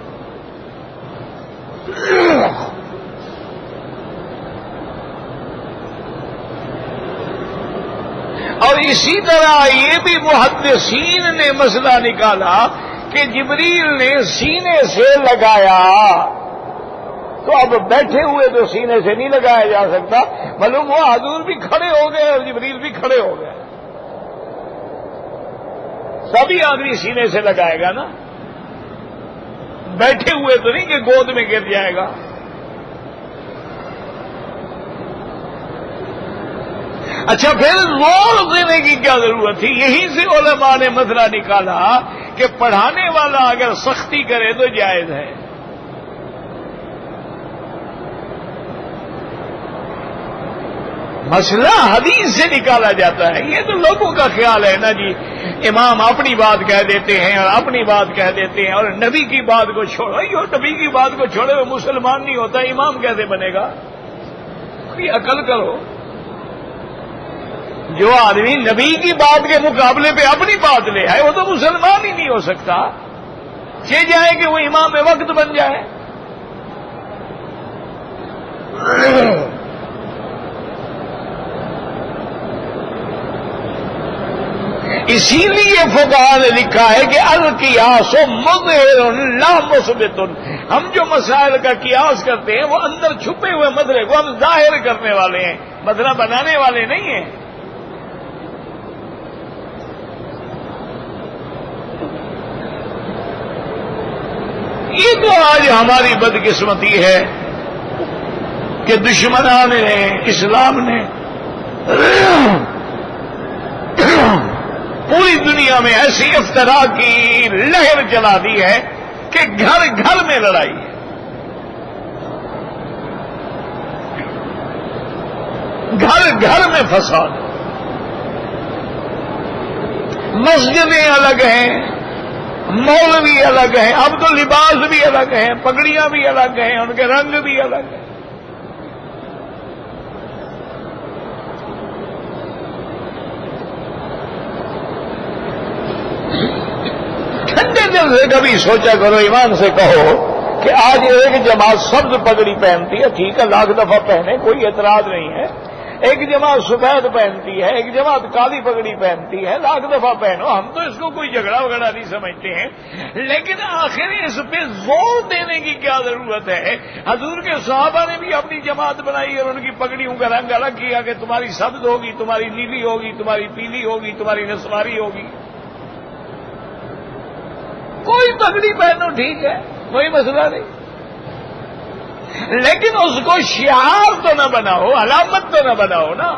اور اسی طرح یہ بھی محدثین نے مسئلہ نکالا کہ کہ جبریل نے سینے سے لگایا، تو اب بیٹھے ہوئے تو سینے سے نہیں لگایا جا سکتا، معلوم ہوا حضور بھی کھڑے ہو گئے اور جبریل بھی کھڑے ہو گئے، سبھی آدمی سینے سے لگائے گا نا، بیٹھے ہوئے تو نہیں کہ گود میں گر جائے گا۔ اچھا پھر زور دینے کی کیا ضرورت تھی؟ یہیں سے علماء نے مسئلہ نکالا کہ پڑھانے والا اگر سختی کرے تو جائز ہے، مسئلہ حدیث سے نکالا جاتا ہے۔ یہ تو لوگوں کا خیال ہے نا جی، امام اپنی بات کہہ دیتے ہیں اور اپنی بات کہہ دیتے ہیں اور نبی کی بات کو چھوڑو، یہ نبی کی بات کو چھوڑے ہوئے مسلمان نہیں ہوتا، امام کیسے بنے گا؟ کوئی عقل کرو، جو آدمی نبی کی بات کے مقابلے پہ اپنی بات لے آئے وہ تو مسلمان ہی نہیں ہو سکتا، یہ جائے کہ وہ امام وقت بن جائے۔ اسی لیے فقہاء نے لکھا ہے کہ القیاس مظہر لا مثبت، ہم جو مسائل کا قیاس کرتے ہیں وہ اندر چھپے ہوئے مسئلے کو ہم ظاہر کرنے والے ہیں، مسئلہ بنانے والے نہیں ہیں۔ یہ تو آج ہماری بدقسمتی ہے کہ دشمنان نے اسلام نے پوری دنیا میں ایسی افطرا کی لہر چلا دی ہے کہ گھر گھر میں لڑائی ہے، گھر گھر میں فساد، مسجدیں الگ ہیں، مولوی الگ ہیں، اب تو لباس بھی الگ ہیں، پگڑیاں بھی الگ ہیں، ان کے رنگ بھی الگ ہیں۔ ٹھنڈے دل سے کبھی سوچا کرو، ایمان سے کہو کہ آج ایک جماعت سبز پگڑی پہنتی ہے، ٹھیک ہے لاکھ دفعہ پہنے، کوئی اعتراض نہیں ہے، ایک جماعت سفید پہنتی ہے، ایک جماعت کالی پگڑی پہنتی ہے، لاکھ دفعہ پہنو، ہم تو اس کو کوئی جھگڑا وگڑا نہیں سمجھتے ہیں، لیکن آخر اس پہ زور دینے کی کیا ضرورت ہے؟ حضور کے صحابہ نے بھی اپنی جماعت بنائی اور ان کی پگڑیوں کا رنگ الگ کیا کہ تمہاری سبز ہوگی، تمہاری نیلی ہوگی، تمہاری پیلی ہوگی، تمہاری نسواری ہوگی۔ کوئی پگڑی پہنو ٹھیک ہے، کوئی مسئلہ نہیں، لیکن اس کو شعار تو نہ بناؤ، علامت تو نہ بناؤ نا۔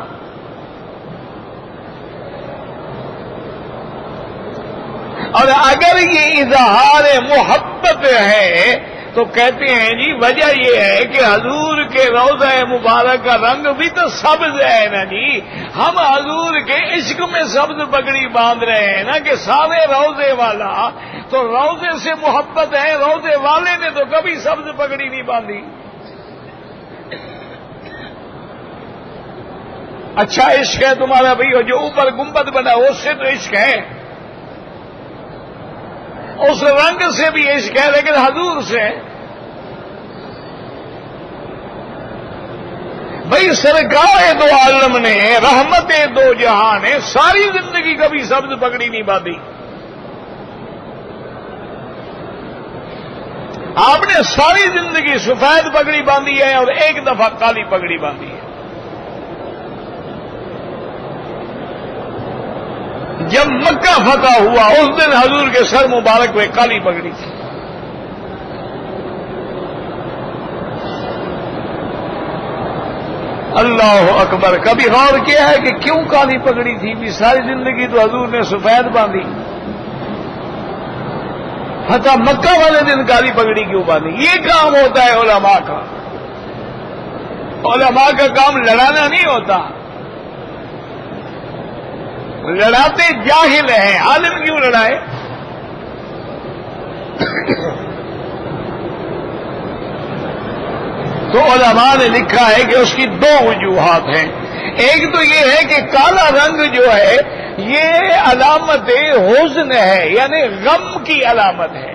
اور اگر یہ اظہار محبت ہے تو کہتے ہیں جی وجہ یہ ہے کہ حضور کے روضہ مبارک کا رنگ بھی تو سبز ہے نا جی، ہم حضور کے عشق میں سبز پگڑی باندھ رہے ہیں نا کہ سارے روضے والا تو روضے سے محبت ہے، روضے والے نے تو کبھی سبز پگڑی نہیں باندھی۔ اچھا عشق ہے تمہارا بھائی، جو اوپر گنبد بنا اس سے تو عشق ہے، اس رنگ سے بھی عشق ہے، لیکن حضور سے بھائی سرکار دو عالم نے، رحمت دو جہاں نے ساری زندگی کبھی سبز پگڑی نہیں باندھی، آپ نے ساری زندگی سفید پگڑی باندھی ہے اور ایک دفعہ کالی پگڑی باندھی ہے۔ جب مکہ فتح ہوا اس دن حضور کے سر مبارک میں کالی پگڑی تھی۔ اللہ اکبر، کبھی غور کیا ہے کہ کیوں کالی پگڑی تھی؟ بھی ساری زندگی تو حضور نے سفید باندھی، فتح مکہ والے دن کالی پگڑی کیوں باندھی؟ یہ کام ہوتا ہے علماء کا، علماء کا کام لڑانا نہیں ہوتا، لڑاتے جاہل ہیں، عالم کیوں لڑائے؟ تو علماء نے لکھا ہے کہ اس کی دو وجوہات ہیں، ایک تو یہ ہے کہ کالا رنگ جو ہے یہ علامت حزن ہے، یعنی غم کی علامت ہے،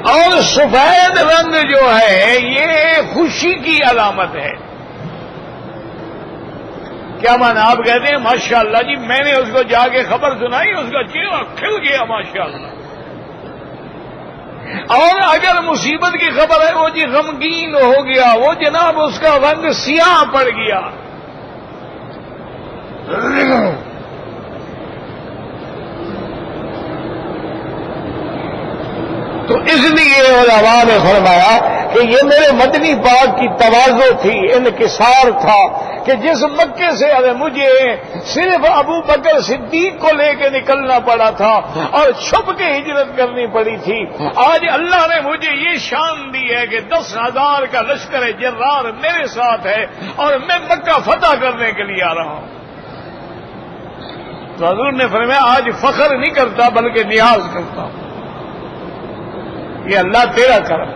اور سفید رنگ جو ہے یہ خوشی کی علامت ہے کیا مانا؟ آپ کہتے ہیں ماشاءاللہ جی میں نے اس کو جا کے خبر سنائی، اس کا چہرہ کھل گیا ماشاءاللہ. اور اگر مصیبت کی خبر ہے وہ جی غمگین ہو گیا، وہ جناب اس کا رنگ سیاہ پڑ گیا. تو اس لیے علماء نے فرمایا کہ یہ میرے مدنی پاک کی تواضع تھی، انکسار تھا کہ جس مکے سے مجھے صرف ابو بکر صدیق کو لے کے نکلنا پڑا تھا اور چھپ کے ہجرت کرنی پڑی تھی، آج اللہ نے مجھے یہ شان دی ہے کہ 10,000 کا لشکر جرار میرے ساتھ ہے اور میں مکہ فتح کرنے کے لیے آ رہا ہوں. تو حضور نے فرمایا آج فخر نہیں کرتا بلکہ نیاز کرتا ہوں، یہ اللہ تیرا کرم.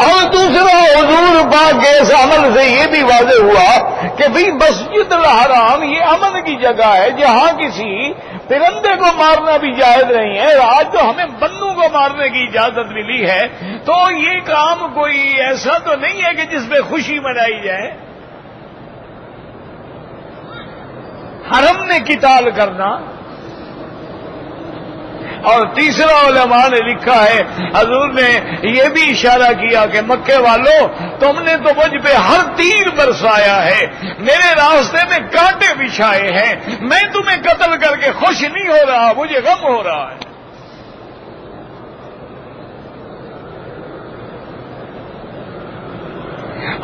اور دوسرا حضور پاک کے اس عمل سے یہ بھی واضح ہوا کہ بھئی مسجد الحرام یہ امن کی جگہ ہے جہاں کسی پرندے کو مارنا بھی جائز نہیں ہے. آج تو ہمیں بندوں کو مارنے کی اجازت ملی ہے، تو یہ کام کوئی ایسا تو نہیں ہے کہ جس میں خوشی منائی جائے. حرم نے قتال کرنا. اور تیسرا علماء نے لکھا ہے حضور نے یہ بھی اشارہ کیا کہ مکے والوں تم نے تو مجھ پہ ہر تیر برسایا ہے، میرے راستے میں کانٹے بچھائے ہیں، میں تمہیں قتل کر کے خوش نہیں ہو رہا، مجھے غم ہو رہا ہے.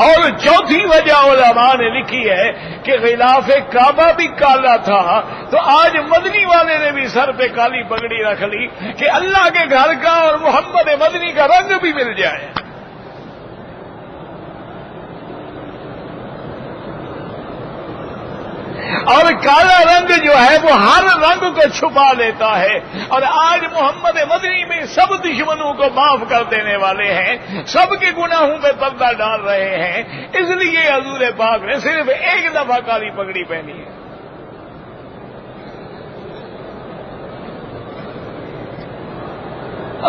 اور چوتھی وجہ علماء نے لکھی ہے کہ غلاف کعبہ بھی کالا تھا، تو آج مدنی والے نے بھی سر پہ کالی پگڑی رکھ لی کہ اللہ کے گھر کا اور محمد مدنی کا رنگ بھی مل جائے. اور کالا رنگ جو ہے وہ ہر رنگ کو چھپا لیتا ہے، اور آج محمد مدنی میں سب دشمنوں کو معاف کر دینے والے ہیں، سب کے گناہوں پہ پردہ ڈال رہے ہیں. اس لیے حضور پاک نے صرف ایک دفعہ کالی پگڑی پہنی ہے.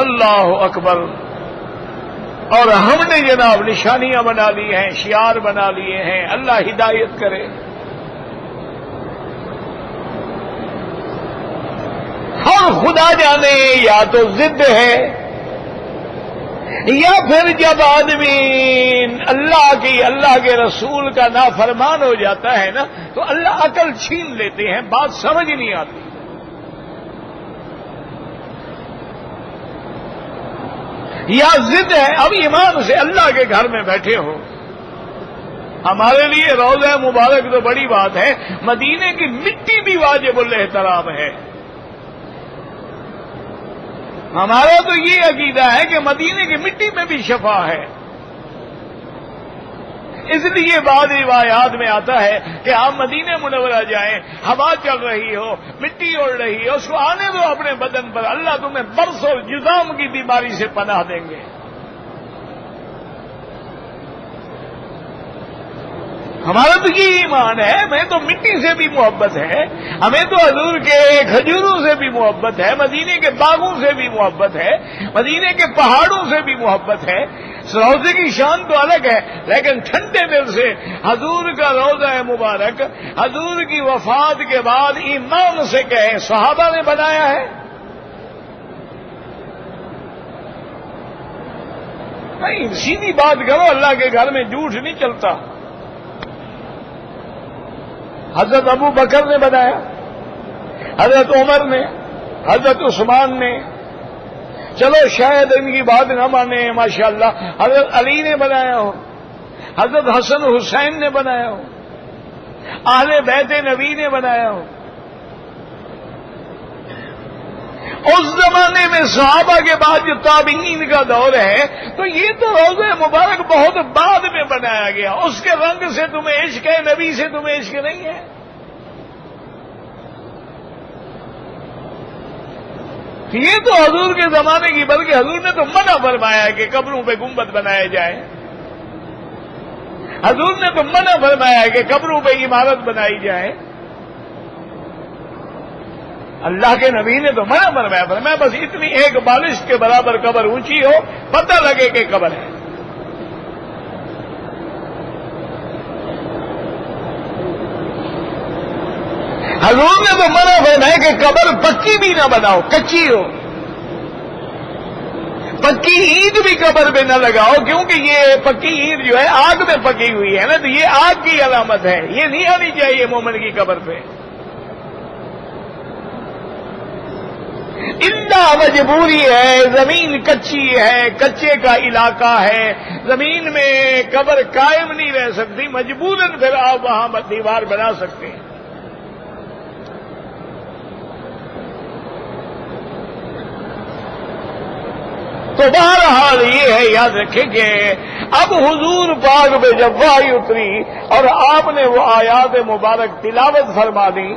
اللہ اکبر. اور ہم نے جناب نشانیاں بنا لی ہیں، شعار بنا لیے ہیں. اللہ ہدایت کرے. اور خدا جانے یا تو ضد ہے یا پھر جب آدمی اللہ کے رسول کا نافرمان ہو جاتا ہے نا تو اللہ عقل چھین لیتے ہیں، بات سمجھ نہیں آتی. یا ضد ہے. اب ایمان سے اللہ کے گھر میں بیٹھے ہو، ہمارے لیے روضہ مبارک تو بڑی بات ہے، مدینے کی مٹی بھی واجب الاحترام ہے. ہمارا تو یہ عقیدہ ہے کہ مدینے کی مٹی میں بھی شفا ہے. اس لیے بعض روایات میں آتا ہے کہ آپ مدینے منورہ جائیں، ہوا چل رہی ہو، مٹی اڑ رہی ہو، اس کو آنے دو اپنے بدن پر، اللہ تمہیں برس اور جذام کی بیماری سے پناہ دیں گے. ہمارا تو یہ ایمان ہے. ہمیں تو مٹی سے بھی محبت ہے، ہمیں تو حضور کے کھجوروں سے بھی محبت ہے، مدینے کے باغوں سے بھی محبت ہے، مدینے کے پہاڑوں سے بھی محبت ہے. روزے کی شان تو الگ ہے، لیکن ٹھنڈے دل سے حضور کا روزہ مبارک حضور کی وفات کے بعد ایمان سے کہیں صحابہ نے بنایا ہے. نہیں، سیدھی بات کرو، اللہ کے گھر میں جھوٹ نہیں چلتا. حضرت ابو بکر نے بنایا، حضرت عمر نے، حضرت عثمان نے، چلو شاید ان کی بات نہ مانے ماشاءاللہ، حضرت علی نے بنایا ہو، حضرت حسن حسین نے بنایا ہو، اہل بیت نبی نے بنایا ہو. اس زمانے میں صحابہ کے بعد جو تابعین کا دور ہے تو یہ تو روزہ مبارک بہت بعد میں بنایا گیا. اس کے رنگ سے تمہیں عشق ہے، نبی سے تمہیں عشق نہیں ہے. یہ تو حضور کے زمانے کی، بلکہ حضور نے تو منع فرمایا ہے کہ قبروں پہ گنبد بنائے جائیں. حضور نے تو منع فرمایا ہے کہ قبروں پہ عمارت بنائی جائے. اللہ کے نبی نے تو منع فرمایا بس اتنی ایک بالش کے برابر قبر اونچی ہو، پتہ لگے کہ قبر ہے. حضور نے تو منع فرمایا کہ قبر پکی بھی نہ بناؤ، کچی ہو، پکی اینٹ بھی قبر پہ نہ لگاؤ، کیونکہ یہ پکی اینٹ جو ہے آگ میں پکی ہوئی ہے نا، تو یہ آگ کی علامت ہے، یہ نہیں آنی چاہیے مومن کی قبر پہ۔ اتنا مجبوری ہے، زمین کچی ہے، کچے کا علاقہ ہے، زمین میں قبر قائم نہیں رہ سکتی، مجبوراً پھر آپ وہاں دیوار بنا سکتے ہیں۔ تو بہرحال یہ ہے، یاد رکھیں کہ اب حضور پاک پہ جب وحی اتری اور آپ نے وہ آیات مبارک تلاوت فرما دی،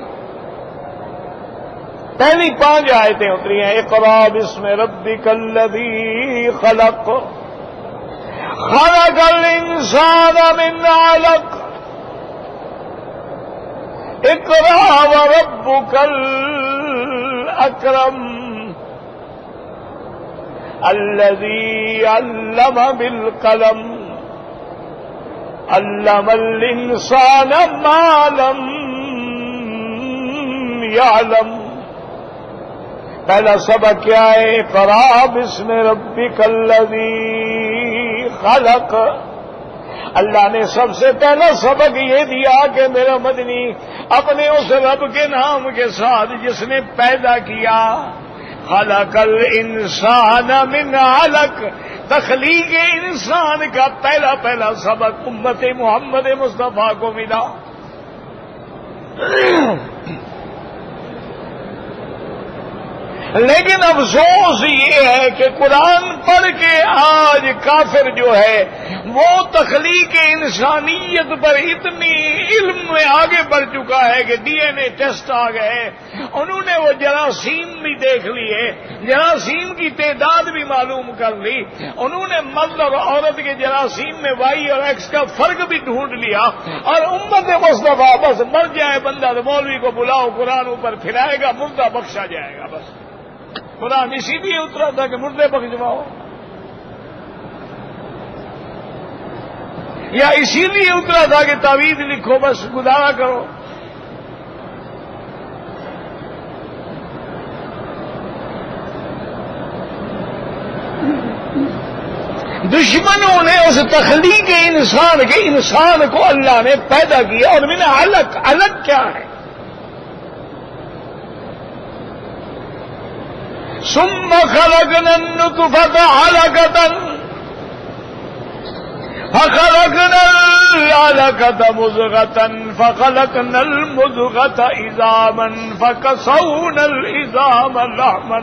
پہلی 5 آیتیں اتری ہیں، اقرا بسم ربک الذی خلق خلق الانسان من علق اقرا وربک الاکرم الذی علم بالقلم علم الانسان ما لم يعلم۔ پہلا سبق کیا ہے؟ اقرا بسم ربک الذی خلق۔ اللہ نے سب سے پہلا سبق یہ دیا کہ میرا مدنی اپنے اس رب کے نام کے ساتھ جس نے پیدا کیا، خلق الانسان من علق، تخلیق انسان کا پہلا سبق امت محمد مصطفیٰ کو ملا۔ لیکن افسوس یہ ہے کہ قرآن پڑھ کے آج کافر جو ہے وہ تخلیق انسانیت پر اتنی علم میں آگے بڑھ چکا ہے کہ ڈی این اے ٹیسٹ آ گئے، انہوں نے وہ جراثیم بھی دیکھ لیے، جراثیم کی تعداد بھی معلوم کر لی، انہوں نے مرد اور عورت کے جراثیم میں وائی اور ایکس کا فرق بھی ڈھونڈ لیا، اور امت مصطفیٰ بس مر جائے بندہ تو مولوی کو بلاؤ، قرآن اوپر پھرائے گا، مردہ بخشا جائے گا۔ بس قرآن اسی لیے اترا تھا کہ مردے بخشواؤ، یا اسی لیے اترا تھا کہ تعویذ لکھو، بس گزارا کرو۔ دشمنوں نے اس تخلیق انسان کے انسان کو اللہ نے پیدا کیا، اور من علق، علق کیا ہے؟ ثم خلقنا النطفة علقة فخلقنا العلقة مضغة فخلقنا المضغة عظاما فكسونا العظام لحما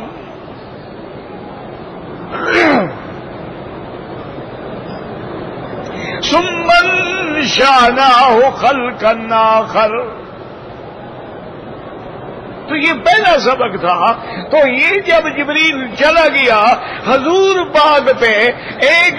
ثم انشأناه خلقا آخر۔ تو یہ پہلا سبق تھا۔ تو یہ جب جبریل چلا گیا حضور پاک پہ ایک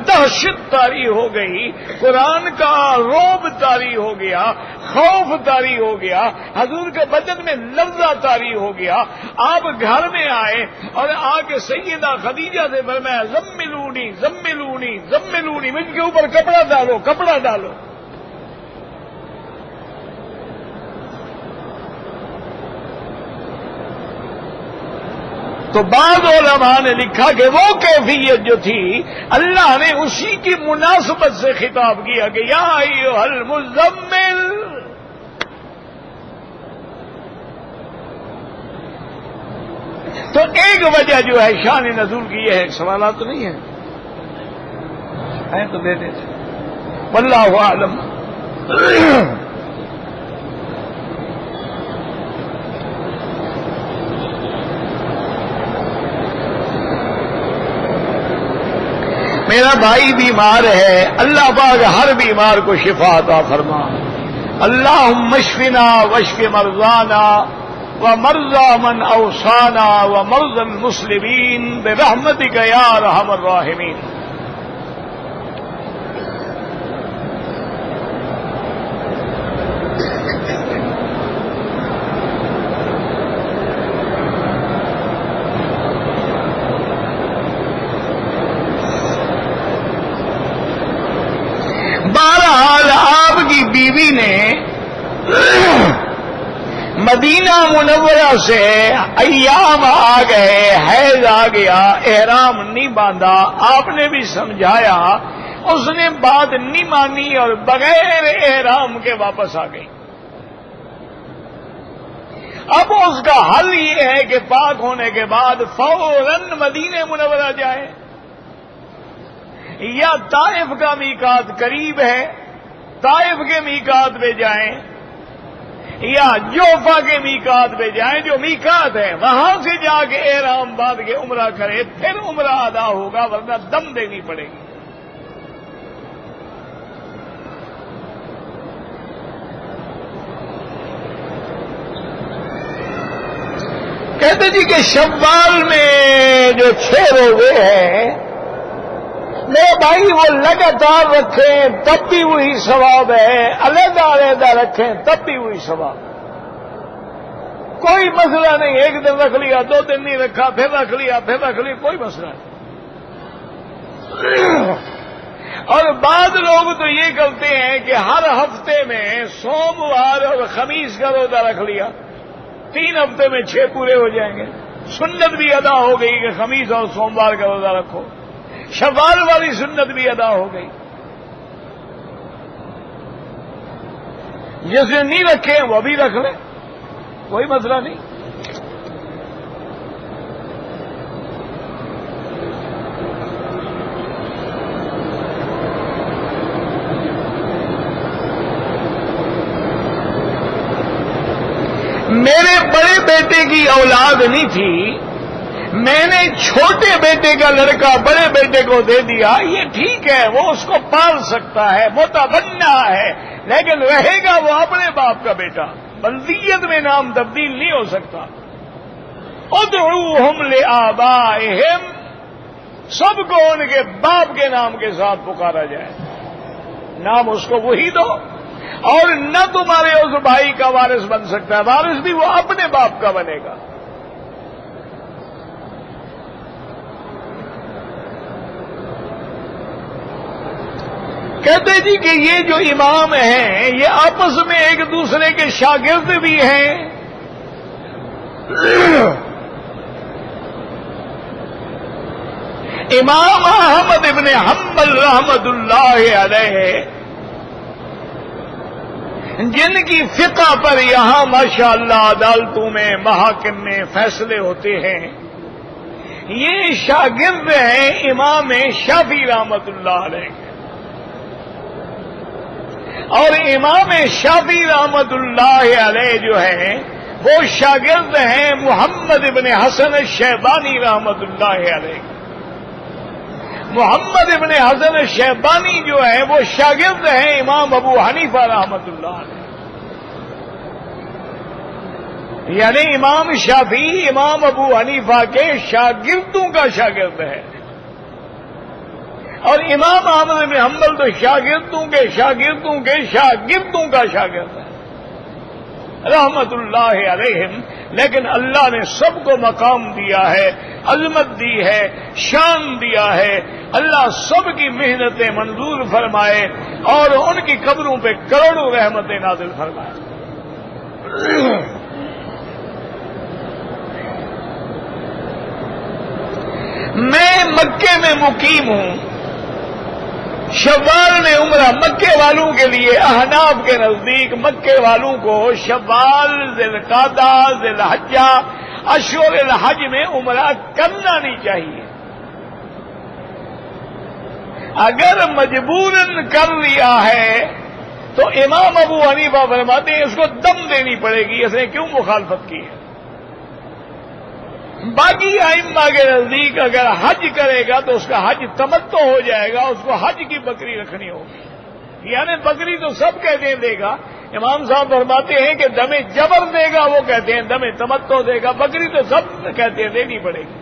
دہشت طاری ہو گئی، قرآن کا رعب طاری ہو گیا، خوف طاری ہو گیا، حضور کے بدن میں لرزہ طاری ہو گیا۔ آپ گھر میں آئے اور آ کے سیدہ خدیجہ سے فرمایا زملونی زملونی زملونی، مجھ کے اوپر کپڑا ڈالو، کپڑا ڈالو۔ تو بعض علماء نے لکھا کہ وہ کیفیت جو تھی اللہ نے اسی کی مناسبت سے خطاب کیا کہ یا ایھا المزمل، تو ایک وجہ جو ہے شان نزول کی یہ ہے، سوالات تو نہیں ہیں تو دے دیں، واللہ اعلم۔ میرا بھائی بیمار ہے، اللہ پاک ہر بیمار کو شفا عطا فرما۔ اللہم اشفنا واشف مرضانا ومرضى من اوصانا ومرضى المسلمین برحمتک یا ارحم الراحمین۔ بہرحال آپ کی بیوی نے مدینہ منورہ سے ایام آ گئے، حیض آ گیا، احرام نہیں باندھا، آپ نے بھی سمجھایا، اس نے بات نہیں مانی اور بغیر احرام کے واپس آ گئی۔ اب اس کا حل یہ ہے کہ پاک ہونے کے بعد فوراً مدینہ منورہ جائے، یا طائف کا میقات قریب ہے، طائف کے میقات پہ جائیں، یا جوفا کے میقات پہ جائیں، جو میقات ہے وہاں سے جا کے احرام باندھ کے عمرہ کرے، پھر عمرہ ادا ہوگا، ورنہ دم دینی پڑے گی۔ کہتے جی کہ شوال میں جو 6 روزے ہیں، میرے بھائی وہ لگاتار رکھیں تب بھی وہی ثواب ہے، علیحدہ علیحدہ رکھیں تب بھی وہی ثواب۔ کوئی مسئلہ نہیں، ایک دن رکھ لیا، 2 دن نہیں رکھا، پھر رکھ لیا، پھر رکھ لیا، کوئی مسئلہ نہیں۔ اور بعض لوگ تو یہ کرتے ہیں کہ ہر ہفتے میں سوموار اور خمیس کا روزہ رکھ لیا، 3 ہفتے میں 6 پورے ہو جائیں گے، سنت بھی ادا ہو گئی کہ خمیس اور سوموار کا روزہ رکھو، شوال والی سنت بھی ادا ہو گئی۔ جس نے نہیں رکھے وہ بھی رکھ لیں، کوئی مسئلہ نہیں۔ میرے بڑے بیٹے کی اولاد نہیں تھی، میں نے چھوٹے بیٹے کا لڑکا بڑے بیٹے کو دے دیا، یہ ٹھیک ہے، وہ اس کو پال سکتا ہے، متبنہ ہے، لیکن رہے گا وہ اپنے باپ کا بیٹا، بلدیت میں نام تبدیل نہیں ہو سکتا۔ ادعوہم لآبائہم، سب کو ان کے باپ کے نام کے ساتھ پکارا جائے، نام اس کو وہی دو، اور نہ تمہارے اس بھائی کا وارث بن سکتا ہے، وارث بھی وہ اپنے باپ کا بنے گا۔ کہتے جی کہ یہ جو امام ہیں یہ آپس میں ایک دوسرے کے شاگرد بھی ہیں، امام احمد ابن حنبل رحمت اللہ علیہ، جن کی فقہ پر یہاں ماشاءاللہ عدالتوں میں محاکم میں فیصلے ہوتے ہیں، یہ شاگرد ہیں امام شافعی رحمت اللہ علیہ، اور امام شافعی رحمت اللہ علیہ جو ہیں وہ شاگرد ہیں محمد ابن حسن الشیبانی رحمت اللہ علیہ۔ محمد ابن حسن الشیبانی جو ہیں وہ شاگرد ہیں امام ابو حنیفہ رحمت اللہ علیہ، یعنی امام شافعی امام ابو حنیفہ کے شاگردوں کا شاگرد ہے، اور امام احمد بن حنبل تو شاگردوں کے شاگردوں کے شاگردوں کا شاگرد ہے رحمت اللہ علیہم۔ لیکن اللہ نے سب کو مقام دیا ہے، عظمت دی ہے، شان دیا ہے، اللہ سب کی محنتیں منظور فرمائے اور ان کی قبروں پہ کروڑوں رحمتیں نازل فرمائے۔ میں مکے میں مقیم ہوں، شوال میں عمرہ مکے والوں کے لیے احناف کے نزدیک مکے والوں کو شوال، ذی القعدہ، ذی الحجہ، اشہر الحج میں عمرہ کرنا نہیں چاہیے۔ اگر مجبوراً کر لیا ہے تو امام ابو حنیفہ فرماتے ہیں اس کو دم دینی پڑے گی، اس نے کیوں مخالفت کی ہے۔ باقی ائمہ کے نزدیک اگر حج کرے گا تو اس کا حج تمتع ہو جائے گا، اس کو حج کی بکری رکھنی ہوگی، یعنی بکری تو سب کہتے ہیں دے گا، امام صاحب فرماتے ہیں کہ دم جبر دے گا، وہ کہتے ہیں دم تمتع دے گا، بکری تو سب کہتے ہیں دینی پڑے گی۔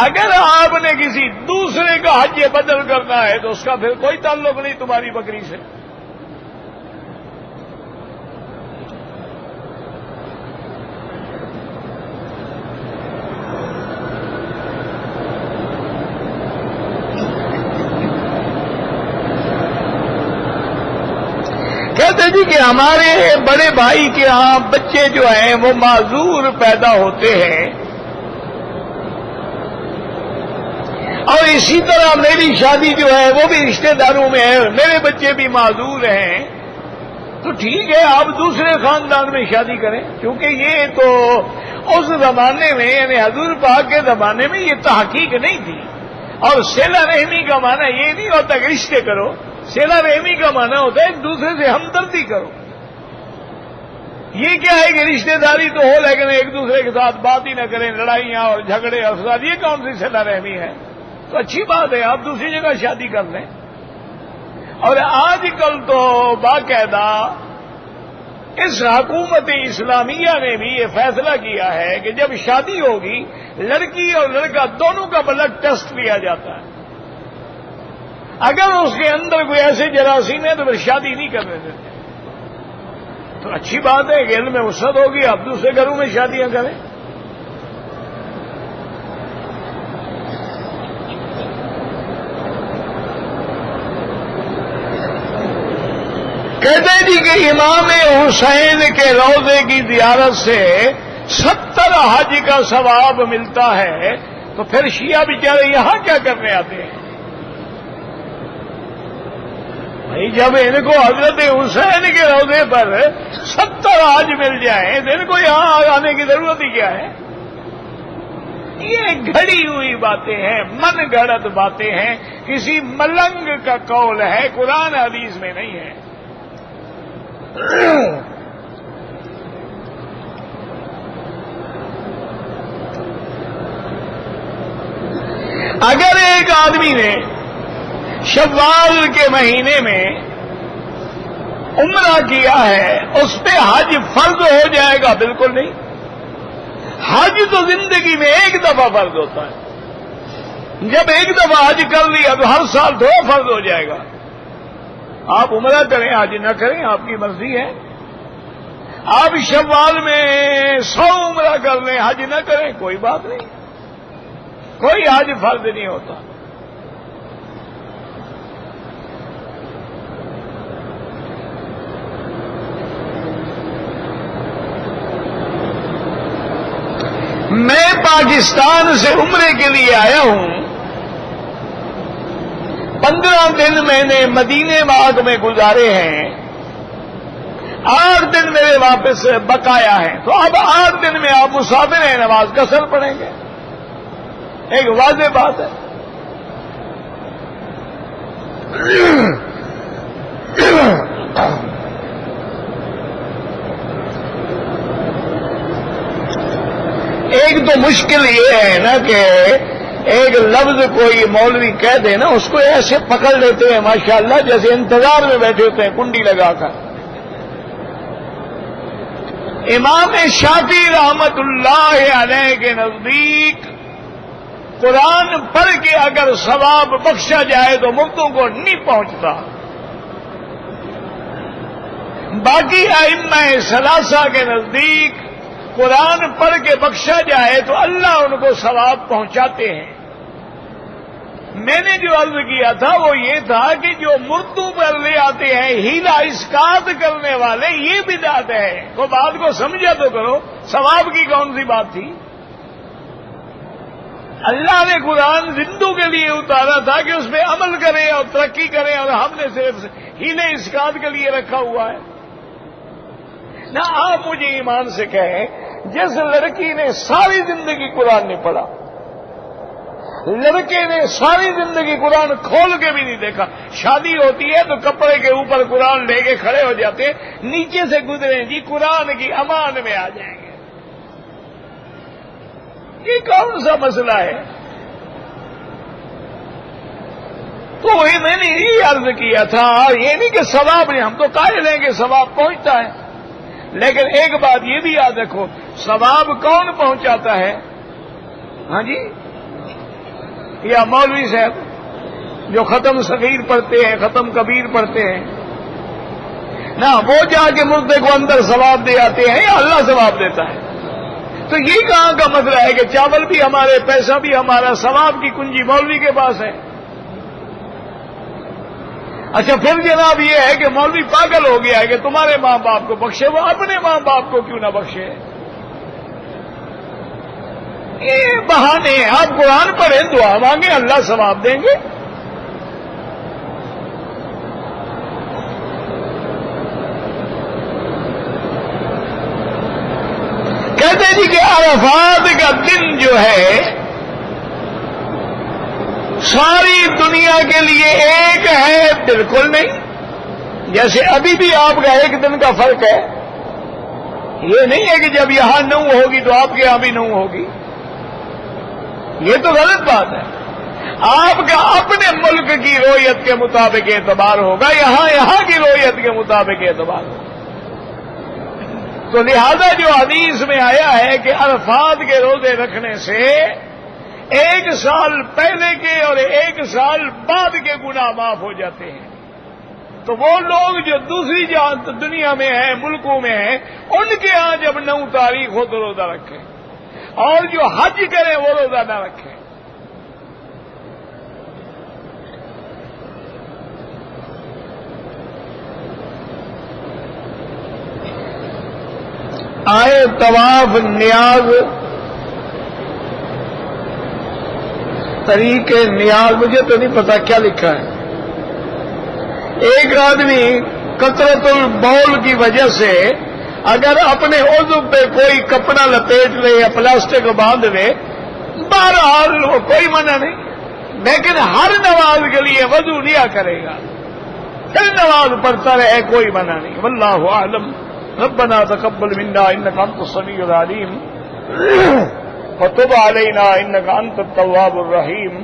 اگر آپ نے کسی دوسرے کا حج بدل کرنا ہے تو اس کا پھر کوئی تعلق نہیں تمہاری بکری سے۔ کہتے جی کہ ہمارے بڑے بھائی کے ہاں بچے جو ہیں وہ معذور پیدا ہوتے ہیں، اور اسی طرح میری شادی جو ہے وہ بھی رشتہ داروں میں ہے، میرے بچے بھی معذور ہیں، تو ٹھیک ہے آپ دوسرے خاندان میں شادی کریں، کیونکہ یہ تو اس زمانے میں یعنی حضور پاک کے زمانے میں یہ تحقیق نہیں تھی۔ اور صلہ رحمی کا معنی یہ نہیں ہوتا کہ رشتے کرو، صلہ رحمی کا معنی ہوتا ہے ایک دوسرے سے ہمدردی کرو۔ یہ کیا ہے کہ رشتہ داری تو ہو لیکن ایک دوسرے کے ساتھ بات ہی نہ کریں، لڑائیاں اور جھگڑے اور فساد، یہ کون سی صلہ رحمی ہے؟ تو اچھی بات ہے آپ دوسری جگہ شادی کر لیں۔ اور آج کل تو باقاعدہ اس حکومت اسلامیہ نے بھی یہ فیصلہ کیا ہے کہ جب شادی ہوگی لڑکی اور لڑکا دونوں کا بلڈ ٹیسٹ لیا جاتا ہے، اگر اس کے اندر کوئی ایسے جراثیم ہے تو پھر شادی نہیں کرنے دیتے۔ تو اچھی بات ہے کہ علم میں وسعت ہوگی، آپ دوسرے گھروں میں شادیاں کریں۔ کہتے ہیں جی کہ امام حسین کے روضے کی زیارت سے 70 حج کا ثواب ملتا ہے، تو پھر شیعہ بیچارے یہاں کیا کرنے آتے ہیں؟ بھائی جب ان کو حضرت حسین کے روضے پر 70 حج مل جائیں تو ان کو یہاں آنے کی ضرورت ہی کیا ہے؟ یہ گھڑی ہوئی باتیں ہیں، من گھڑت باتیں ہیں، کسی ملنگ کا قول ہے، قرآن حدیث میں نہیں ہے۔ اگر ایک آدمی نے شوال کے مہینے میں عمرہ کیا ہے اس پہ حج فرض ہو جائے گا؟ بالکل نہیں۔ حج تو زندگی میں ایک دفعہ فرض ہوتا ہے، جب ایک دفعہ حج کر لیا تو ہر سال 2 فرض ہو جائے گا۔ آپ عمرہ کریں حج نہ کریں آپ کی مرضی ہے، آپ شوال میں 100 عمرہ کر لیں حج نہ کریں کوئی بات نہیں، کوئی حج فرض نہیں ہوتا۔ میں پاکستان سے عمرے کے لیے آیا ہوں، 15 دن میں نے مدینے باغ میں گزارے ہیں، 8 دن میرے واپس بقایا ہیں، تو اب 8 دن میں آپ مسافر ہیں، نماز قصر پڑھیں گے؟ ایک واضح بات ہے۔ ایک تو مشکل یہ ہے نا کہ ایک لفظ کوئی مولوی کہہ دے نا اس کو ایسے پکڑ لیتے ہیں ماشاءاللہ جیسے انتظار میں بیٹھے ہوتے ہیں کنڈی لگا کر۔ امام شافعی رحمت اللہ علیہ کے نزدیک قرآن پڑھ کے اگر ثواب بخشا جائے تو مردوں کو نہیں پہنچتا، باقی ائمہ ثلاثہ کے نزدیک قرآن پڑھ کے بخشا جائے تو اللہ ان کو ثواب پہنچاتے ہیں۔ میں نے جو عرض کیا تھا وہ یہ تھا کہ جو مردوں پر لے آتے ہیں ہیلا اسقاط کرنے والے، یہ بدعت ہے۔ تو بات کو سمجھا تو کرو، ثواب کی کون سی بات تھی؟ اللہ نے قرآن زندوں کے لیے اتارا تھا کہ اس پہ عمل کریں اور ترقی کریں، اور ہم نے صرف ہیلے اسقاط کے لیے رکھا ہوا ہے۔ نہ آپ مجھے ایمان سے کہیں جس لڑکی نے ساری زندگی قرآن نہیں پڑھا، لڑکے نے ساری زندگی قرآن کھول کے بھی نہیں دیکھا، شادی ہوتی ہے تو کپڑے کے اوپر قرآن لے کے کھڑے ہو جاتے ہیں، نیچے سے گزرے جی قرآن کی امان میں آ جائیں گے، یہ کون سا مسئلہ ہے؟ تو وہی میں نے یہ عرض کیا تھا، یہ نہیں کہ ثواب نہیں، ہم تو قائل ہیں کہ ثواب پہنچتا ہے، لیکن ایک بات یہ بھی یاد رکھو، ثواب کون پہنچاتا ہے؟ ہاں جی، یا مولوی صاحب جو ختم صغیر پڑھتے ہیں، ختم کبیر پڑھتے ہیں نہ، وہ جا کے مردے کو اندر ثواب دے آتے ہیں یا اللہ ثواب دیتا ہے؟ تو یہ کہاں کا مسئلہ ہے کہ چاول بھی ہمارے، پیسہ بھی ہمارا، ثواب کی کنجی مولوی کے پاس ہے؟ اچھا پھر جناب یہ ہے کہ مولوی پاگل ہو گیا ہے کہ تمہارے ماں باپ کو بخشے، وہ اپنے ماں باپ کو کیوں نہ بخشے؟ یہ بہانے ہیں، آپ قرآن پڑھیں، دعا مانگیں، اللہ ثواب دیں گے۔ کہتے ہیں جی کہ عرفات کا دن جو ہے ساری دنیا کے لیے ایک ہے، بالکل نہیں۔ جیسے ابھی بھی آپ کا ایک دن کا فرق ہے، یہ نہیں ہے کہ جب یہاں 9 ہوگی تو آپ کے یہاں بھی 9 ہوگی، یہ تو غلط بات ہے۔ آپ کا اپنے ملک کی رویت کے مطابق اعتبار ہوگا، یہاں کی رویت کے مطابق اعتبار ہوگا۔ تو لہذا جو حدیث میں آیا ہے کہ عرفات کے روزے رکھنے سے 1 سال پہلے کے اور 1 سال بعد کے گناہ معاف ہو جاتے ہیں، تو وہ لوگ جو دوسری دنیا میں ہیں، ملکوں میں ہیں، ان کے ہاں جب 9 تاریخ ہو تو روزہ رکھیں، اور جو حج کریں وہ روزہ نہ رکھیں۔ آئے طواف نیاز، طریق نیاز، مجھے تو نہیں پتا کیا لکھا ہے۔ ایک آدمی کثرت البول کی وجہ سے اگر اپنے عضو پہ کوئی کپڑا لپیٹ لے یا پلاسٹک باندھ لے، بہرحال کوئی منع نہیں، لیکن ہر نماز کے لیے وضو لیا کرے گا، پھر نماز پڑھتا رہے، کوئی منع نہیں۔ واللہ اعلم۔ ربنا تقبل منا انك انت السميع العليم وتب علينا انك انت التواب الرحيم۔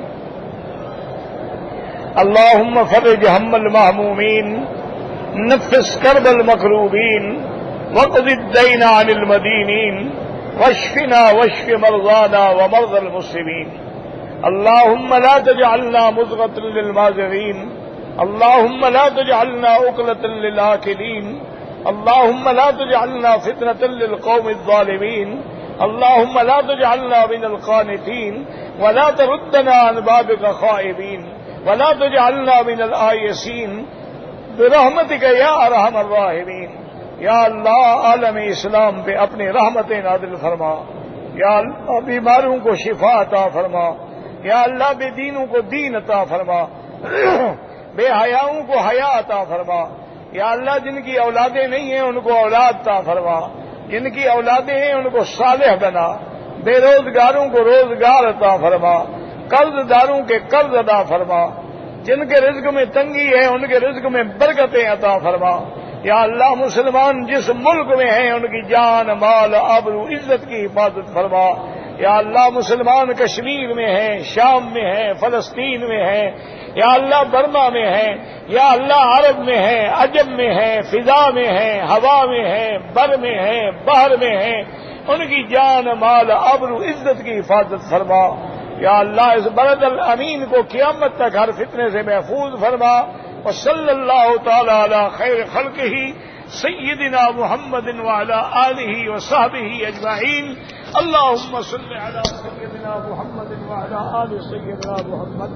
اللهم فرج هم المهمومين، نفس كرب المكروبين، واقض الدين عن المدينين، واشفنا واشف مرضانا ومرضى المسلمين۔ اللهم لا تجعلنا مزغة للمازغين، اللهم لا تجعلنا عقلة للآكلين، اللهم لا تجعلنا فتنة للقوم الظالمين، اللهم لا تجعلنا من القانتين، ولا تردنا عن بابك خائبين، ولا تجعلنا من الآيسين برحمتك يا ارحم الراحمين۔ یا اللہ عالم اسلام پہ اپنی رحمتیں نازل فرما، یا اللہ بیماروں کو شفا عطا فرما، یا اللہ بے دینوں کو دین عطا فرما، بے حیاؤں کو حیا عطا فرما، یا اللہ جن کی اولادیں نہیں ہیں ان کو اولاد عطا فرما، جن کی اولادیں ہیں ان کو صالح بنا، بے روزگاروں کو روزگار عطا فرما، قرض داروں کے قرض ادا فرما، جن کے رزق میں تنگی ہے ان کے رزق میں برکتیں عطا فرما۔ یا اللہ مسلمان جس ملک میں ہیں ان کی جان مال آبرو عزت کی حفاظت فرما۔ یا اللہ مسلمان کشمیر میں ہیں، شام میں ہیں، فلسطین میں ہیں، یا اللہ برما میں ہیں، یا اللہ عرب میں ہیں، عجم میں ہیں، فضا میں ہیں، ہوا میں ہیں، بر میں ہیں، بحر میں ہیں، ان کی جان مال آبرو عزت کی حفاظت فرما۔ یا اللہ اس بلد الامین کو قیامت تک ہر فتنے سے محفوظ فرما۔ وصلی اللہ تعالی علی خیر خلقہ سیدنا محمد وعلی آلہ وصحبہ اجمعین۔ اللہم صل علی سیدنا محمد وعلی آل سیدنا محمد۔